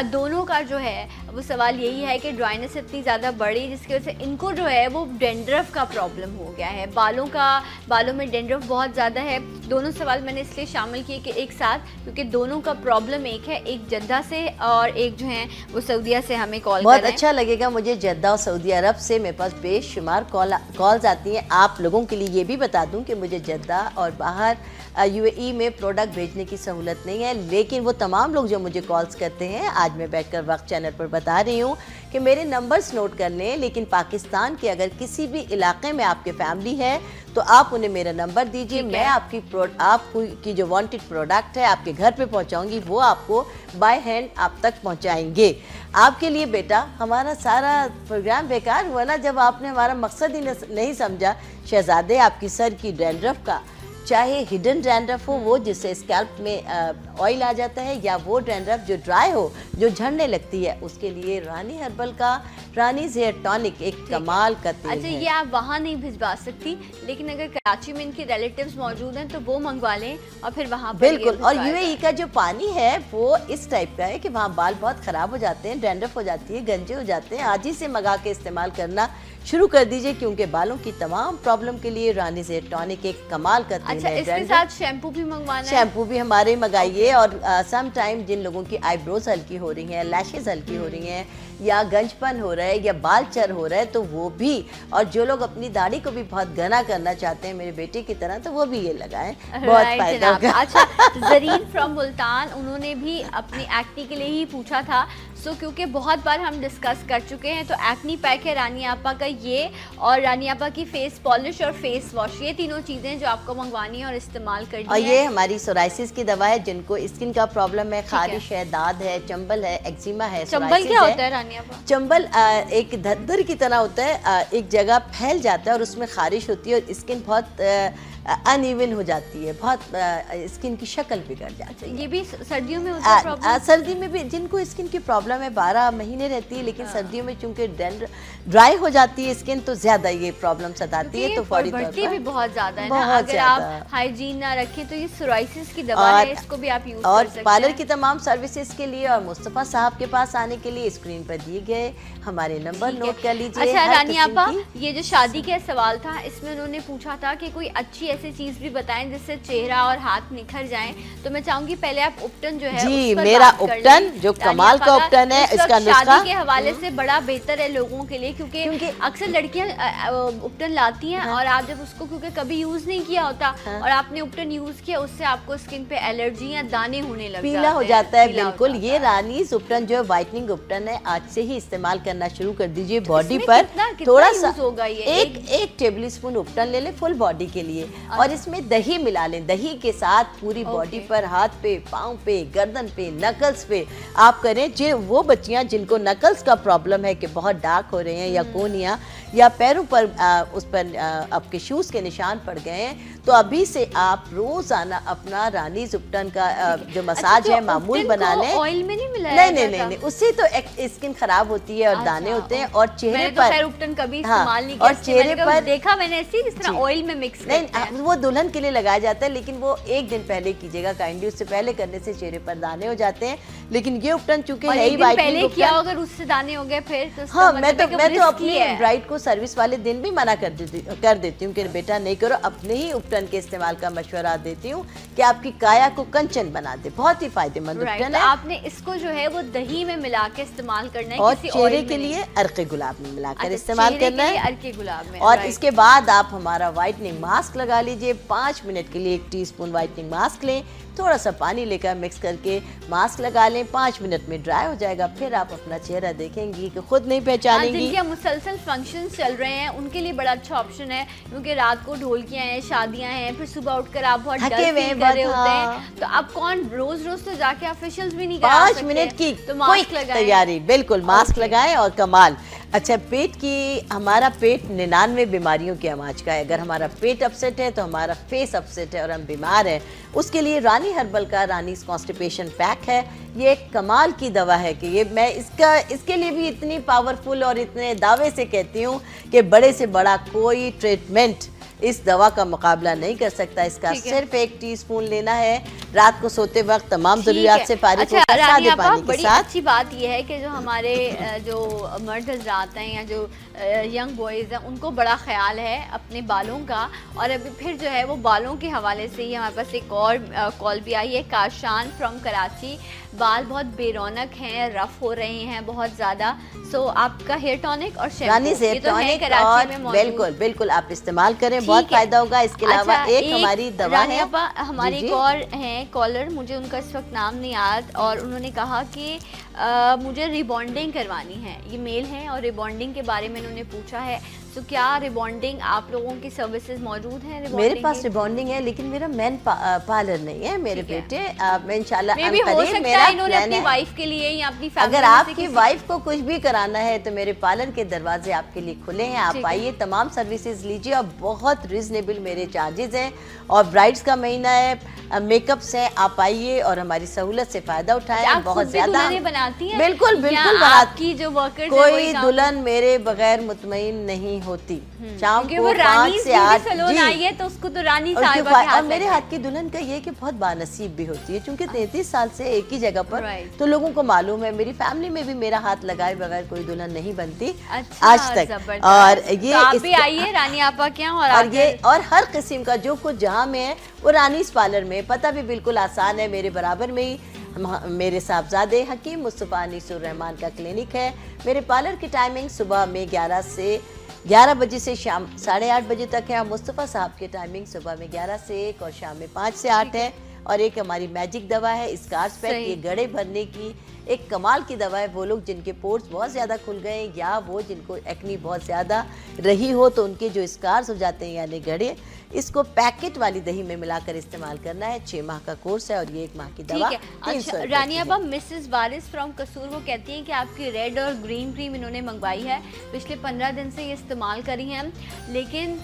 दोनों का जो है वो सवाल यही है कि ड्राइनेस इतनी ज़्यादा बढ़ी जिसकी वजह से इनको जो है वो डेंड्रफ का प्रॉब्लम हो गया है, बालों में डेंड्रफ बहुत ज़्यादा है। दोनों सवाल मैंने इसलिए शामिल किए कि एक साथ, क्योंकि दोनों का प्रॉब्लम एक है, एक जद्दा से और एक जो है वो सऊदीया से हमें कॉल बहुत अच्छा लगेगा मुझे। जद्दा और सऊदी अरब से मेरे पास बेशुमार कॉल्स आती हैं। आप लोगों के लिए ये भी बता दूं कि मुझे जद्दा और बाहर यूएई में प्रोडक्ट भेजने की सहूलत नहीं है, लेकिन वो तमाम लोग जो मुझे कॉल्स करते हैं, आज मैं बैठकर वक्त चैनल पर बता रही हूँ कि मेरे नंबर्स नोट कर लें। लेकिन पाकिस्तान के अगर किसी भी इलाके में आपके फैमिली है तो आप उन्हें मेरा नंबर दीजिए, मैं आपकी जो वांटेड प्रोडक्ट है आपके घर पे पहुंचाऊंगी, वो आपको बाय हैंड आप तक पहुंचाएंगे। आपके लिए बेटा हमारा सारा प्रोग्राम बेकार हुआ ना जब आपने हमारा मकसद ही नहीं समझा। शहजादे, आपकी सर की डैंड्रफ का, चाहे हिडन डैंड्रफ हो, वो जिससे स्कैल्प में ऑयल आ जाता है, या वो डैंड्रफ जो ड्राई हो, जो झड़ने लगती है, उसके लिए रानी हर्बल का रानीज हेयर टॉनिक एक कमाल का तेल अच्छा, ये आप वहाँ नहीं भिजवा सकती, लेकिन अगर कराची में इनके रिलेटिव्स मौजूद हैं तो वो मंगवा लें और फिर वहाँ पर बिल्कुल। और यूएई का जो पानी है वो इस टाइप का है कि वहाँ बाल बहुत खराब हो जाते हैं, डैंड्रफ हो जाती है, गंजे हो जाते हैं। आज ही से मंगा के इस्तेमाल करना शुरू कर दीजिए, क्योंकि बालों की तमाम प्रॉब्लम के लिए रानीज हेयर टॉनिक एक कमाल का तेल अच्छा, है। इसके साथ शैम्पू भी मंगवाना है? शैम्पू भी हमारे मंगाइए। और सम टाइम जिन लोगों की आईब्रोज हल्की हो रही हैं, लैशेज हल्की हो रही हैं, या गंजपन हो रहा है, या बाल चर हो रहा है, तो वो भी, और जो लोग अपनी दाढ़ी को भी बहुत घना करना चाहते हैं मेरे बेटे की तरह, तो वो भी ये लगाएं, बहुत फायदा होगा। अच्छा, जरीन फ्रॉम मुल्तान, उन्होंने भी अपनी एक्नी के लिए ही पूछा था। क्योंकि बहुत बार हम डिस्कस कर चुके हैं, तो एक्नी पैक है रानी आपा का ये, और रानी आपा की फेस पॉलिश और फेस वॉश, ये तीनों चीजें जो आपको मंगवानी है और इस्तेमाल करनी है। और ये हमारी सोराइसिस की दवा है, जिनको स्किन का प्रॉब्लम है, खारिश है, दाद है, चंबल है, एक्जिमा है। चंबल क्या होता है रानी आपा? चंबल एक धद्दर की तरह होता है, एक जगह फैल जाता है और उसमें खारिश होती है और स्किन बहुत अनइवन हो जाती है, बहुत स्किन की शक्ल बिगड़ जाती है। ये भी सर्दियों में होता है प्रॉब्लम? सर्दी में भी जिनको स्किन की प्रॉब्लम है 12 महीने रहती है, लेकिन सर्दियों में चूंकि ड्राई हो जाती है स्किन, तो ज्यादा ये प्रॉब्लम सताती है। तो फौरी तौर पर भी बहुत ज्यादा है ना, अगर आप हाइजीन ना रखें तो ये सोराइसिस की दवा है, इसको भी आप यूज कर सकते हैं। पार्लर की तमाम सर्विसेज के लिए और मुस्तफा साहब के पास आने के लिए स्क्रीन पर दिए गए हमारे नंबर नोट कर लीजिए। अच्छा रानी आपा, ये जो शादी का सवाल था, इसमें उन्होंने पूछा था कि कोई अच्छी ऐसी चीज भी बताएं जिससे चेहरा और हाथ निखर जाएं, तो मैं चाहूंगी पहले आप उपटन जो है जी, मेरा उपटन जो कमाल का उपटन उपटन है, इस वक्त इसका नुस्खा शादी के हवाले से बड़ा बेहतर है लोगों के लिए, क्योंकि अक्सर लड़कियां उपटन लाती हैं और आप जब उसको क्योंकि कभी यूज नहीं किया होता और आपने उपटन यूज किया, उससे आपको स्किन पे एलर्जी या दाने होने लग पीला हो जाता है। बिल्कुल, ये रानीज उपटन जो है व्हाइटनिंग उपटन है, आज से ही इस्तेमाल करना शुरू कर दीजिए बॉडी पर। थोड़ा सा होगा ये एक टेबल स्पून उपटन ले ले फुल बॉडी के लिए, और इसमें दही मिला लें। दही के साथ पूरी बॉडी पर, हाथ पे, पाँव पे, गर्दन पे, नकल्स पे आप करें। जो वो बच्चियां जिनको नकल्स का प्रॉब्लम है कि बहुत डार्क हो रहे हैं या कोनिया या पैरों पर उस पर आपके शूज के निशान पड़ गए हैं, तो अभी से आप रोजाना अपना रानीज उपटन का जो मसाज है मामूल बना लें। ऑयल में नहीं मिलाया नहीं, उससे तो स्किन खराब होती है और दाने होते हैं। और चेहरे पर खैर उपटन कभी इस्तेमाल नहीं किया, और चेहरे पर देखा मैंने ऐसे इस तरह ऑयल में मिक्स करते हैं। वो दुल्हन के लिए लगाया जाता है, लेकिन वो एक दिन पहले कीजिएगा काइंडली, उससे पहले करने से चेहरे पर दाने हो जाते हैं। लेकिन ये उपटन चूंकि है ही पहले किया, अगर उससे दाने हो गए फिर तो हाँ, मैं तो अपनी ब्राइड को सर्विस वाले दिन भी मना कर देती हूँ कि बेटा नहीं करो। अपने ही उपटन के इस्तेमाल का मशवरा देती हूँ कि आपकी काया को कंचन बना दे। बहुत ही फायदेमंद उपटन है। आपने इसको जो है वो दही में मिला के इस्तेमाल करना है, और चेहरे के लिए अर्के गुलाब में मिलाकर इस्तेमाल करना है। अर्के गुलाब में। और इसके बाद आप हमारा व्हाइटनिंग मास्क लगा लीजिए। 5 मिनट के लिए 1 टीस्पून व्हाइटनिंग मास्क लें, थोड़ा सा पानी लेकर मिक्स करके मास्क लगा लें। 5 मिनट में ड्राई हो जाएगा, फिर आप अपना चेहरा देखेंगी कि खुद नहीं पहचानेंगी। जिनके मुसलसल फंक्शन चल रहे हैं उनके लिए बड़ा अच्छा ऑप्शन है, क्योंकि रात को ढोलकियां हैं, शादियां हैं, फिर सुबह उठकर आप बहुत डल फील कर रहे होते हैं, तो आप कौन रोज तो जाके आप फेशियल्स भी नहीं करा सकते। 5 मिनट की तो मास्क लगाएं। तैयारी, बिल्कुल मास्क लगाएं और कमाल। अच्छा, पेट की, हमारा पेट 99 बीमारियों की आमाज का है। अगर हमारा पेट अपसेट है तो हमारा फेस अपसेट है और हम बीमार हैं। उसके लिए रानी हर्बल का रानीज कॉन्स्टिपेशन पैक है। ये एक कमाल की दवा है कि ये मैं इसके लिए भी इतनी पावरफुल और इतने दावे से कहती हूँ कि बड़े से बड़ा कोई ट्रीटमेंट इस दवा का मुकाबला नहीं कर सकता। इसका सिर्फ 1 टीस्पून लेना है। रात को सोते वक्त तमाम जरूरियात से फारिग होकर सादे पानी के बड़ी साथ। अच्छी बात यह है कि जो हमारे जो मर्द हजरात हैं या जो यंग बॉयज़ हैं, उनको बड़ा ख्याल है अपने बालों का। और अभी फिर जो है वो बालों के हवाले से ही हमारे पास एक और कॉल भी आई है। काशान फ्रॉम कराची, बाल बहुत बेरौनक हैं, रफ हो रहे हैं बहुत ज़्यादा। सो आपका हेयर टॉनिक और रानीज हेयर टॉनिक और बिल्कुल आप इस्तेमाल करें, बहुत फायदा होगा। इसके अलावा एक हमारी दवा है, हमारी एक और हैं कॉलर, मुझे उनका इस वक्त नाम नहीं याद, और उन्होंने कहा कि मुझे रिबॉन्डिंग करवानी है। ये मेल है और रिबॉन्डिंग के बारे में उन्होंने पूछा है। तो क्या रिबॉन्डिंग आप लोगों की सर्विसेज मौजूद हैं? मेरे पास रिबॉन्डिंग है, लेकिन मेरा मैन पार्लर नहीं है मेरे बेटे। मैं इंशाल्लाह इन्होंने अपनी वाइफ के लिए या अपनी फैमिली, अगर आपकी वाइफ को कुछ भी कराना है तो मेरे पार्लर के दरवाजे आपके लिए खुले हैं। आप आइए, तमाम सर्विसेज लीजिए और बहुत रिजनेबल मेरे चार्जेस हैं। और ब्राइड्स का महीना है, मेकअप्स हैं, आप आइए और हमारी सहूलत से फायदा उठाएं। बहुत ज्यादा बनाती हैं? बिल्कुल बनाती। जो वर्कर्स कोई दुल्हन मेरे बगैर मुतमईन नहीं होती। शाम को 5 से 8 है तो उसको तो रानी साहिबा के हाथ। और मेरे हाथ की दुल्हन का ये कि बहुत बानसीब भी होती है, क्योंकि 33 साल से एक ही जगह पर, तो लोगों को मालूम है। मेरी फैमिली में भी मेरा हाथ लगाए बगैर कोई दुल्हन नहीं बनती आज तक। और ये आप भी आइए रानी आपा के यहाँ, और ये और हर किस्म का जो कुछ जहाँ में है वो रानीस पार्लर में। पता भी बिल्कुल आसान है, मेरे बराबर में ही मेरे साहबजादे हकीम मुस्तफ़ा अनीसुर रहमान का क्लिनिक है। मेरे पार्लर की टाइमिंग सुबह में 11 बजे से शाम 8:30 बजे तक है। और मुस्तफ़ा साहब की टाइमिंग सुबह में 11 से 1 और शाम में 5 से 8 है। और एक हमारी मैजिक दवा है स्कार्स पैक, ये गड़े भरने की एक कमाल की दवा है। वो लोग जिनके पोर्स बहुत ज़्यादा खुल गए या वो जिनको एक्नी बहुत ज़्यादा रही हो, तो उनके जो स्कार्स हो जाते हैं यानी गड़े, इसको पैकेट वाली दही में मिलाकर इस्तेमाल करना है। 6 माह का कोर्स है और ये 1 माह की दवा। अच्छा, रानी अबा मिसेस वारिस फ्रॉम कसूर वो कहती हैं कि आपकी रेड और ग्रीन क्रीम इन्होंने मंगवाई है, पिछले 15 दिन से ये इस्तेमाल करी हैं, लेकिन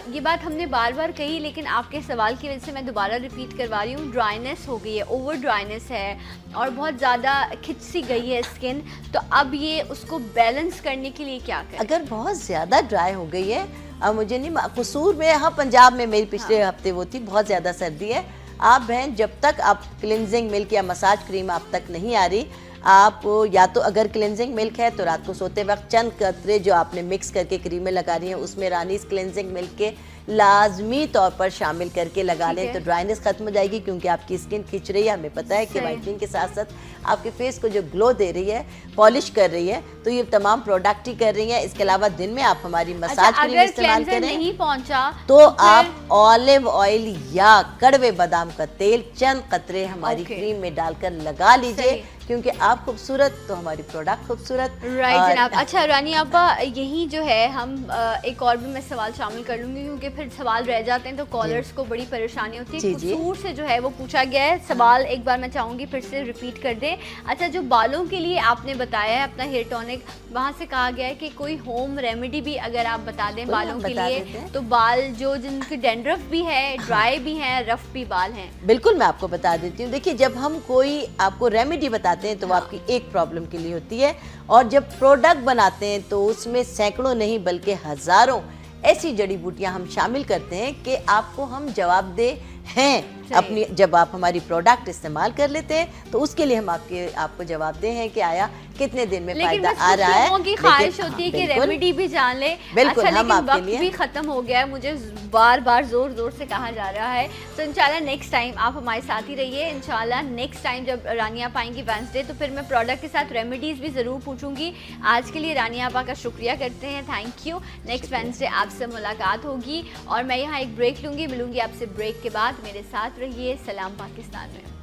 ये बात हमने बार बार कही, लेकिन आपके सवाल की वजह से मैं दोबारा रिपीट करवा रही हूँ। ड्राइनेस हो गई है, ओवर ड्राइनेस है और बहुत ज़्यादा खिंच सी गई है स्किन। तो अब ये उसको बैलेंस करने के लिए क्या करें? अगर बहुत ज़्यादा ड्राई हो गई है, अब मुझे नहीं, कसूर में, हाँ पंजाब में मेरी पिछले हफ्ते वो थी, बहुत ज़्यादा सर्दी है। आप बहन, जब तक आप क्लिनजिंग मिल्क या मसाज क्रीम आप तक नहीं आ रही, आप या तो अगर क्लिनजिंग मिल्क है तो रात को सोते वक्त चंद कतरे जो आपने मिक्स करके क्रीमें लगा रही हैं, उसमें रानीज क्लिनजिंग मिल्क के लाजमी तौर पर शामिल करके लगा लें है। तो ड्राइनेस खत्म हो जाएगी, क्योंकि आपकी स्किन खिंच रही है, हमें पता है कि सही। वाइटनिंग के साथ साथ आपके फेस को जो ग्लो दे रही है, पॉलिश कर रही है, तो ये तमाम प्रोडक्ट ही कर रही है। इसके अलावा दिन में आप हमारी मसाज क्रीम अगर इस्तेमाल क्लेंजर करें नहीं पहुंचा तो फिर- आप ऑलिव ऑयल या कड़वे बादाम का तेल चंद कतरे हमारी ओके। क्रीम में डालकर लगा लीजिए, सही। क्योंकि आप खूबसूरत तो हमारी प्रोडक्ट खूबसूरत। राइट और- जनाब। अच्छा रानी आपा, यही जो है हम एक और भी मैं सवाल शामिल कर लूँगी, क्योंकि फिर सवाल रह जाते हैं तो कॉलर्स को बड़ी परेशानी होती है। जी, जी। कसूर से जो है वो पूछा गया है सवाल, एक बार मैं चाहूँगी फिर से रिपीट कर दें। अच्छा, जो बालों के लिए आपने बताया है अपना हेयर टॉनिक, वहाँ से कहा गया है कि कोई होम रेमेडी भी अगर आप बता दें बालों हम के बता लिए, देते हैं। तो बाल जो जिनके डेंड्रफ भी है, ड्राई भी हैं, रफ भी बाल हैं। बिल्कुल, मैं आपको बता देती हूँ। देखिए, जब हम कोई आपको रेमेडी बताते हैं तो वो आपकी एक प्रॉब्लम के लिए होती है, और जब प्रोडक्ट बनाते हैं तो उसमें सैकड़ों नहीं बल्कि हजारों ऐसी जड़ी बूटियां हम शामिल करते हैं कि आपको हम जवाबदेह हैं। अपनी जब आप हमारी प्रोडक्ट इस्तेमाल कर लेते हैं तो उसके लिए हम आपको जवाबदेह हैं कि आया कितने दिन में लेकिन फायदा बस आ कुछ रहा है। लोगों की लेकिन- ख्वाहिश होती है हाँ, कि बिल्कुल। रेमेडी भी जान ले। बिल्कुल, अच्छा, हम लेकिन आपके वक्त लिए- भी खत्म हो गया है, मुझे बार बार जोर जोर से कहा जा रहा है। तो इंशाल्लाह नेक्स्ट टाइम आप हमारे साथ ही रहिए। इंशाल्लाह नेक्स्ट टाइम जब रानी आप आएंगी वेडनेसडे, तो फिर मैं प्रोडक्ट के साथ रेमेडीज भी ज़रूर पूछूंगी। आज के लिए रानी आपा का शुक्रिया करते हैं, थैंक यू। नेक्स्ट वेडनेसडे आपसे मुलाकात होगी और मैं यहाँ एक ब्रेक लूँगी, मिलूंगी आपसे ब्रेक के बाद। मेरे साथ रहिए। सलाम पाकिस्तान में।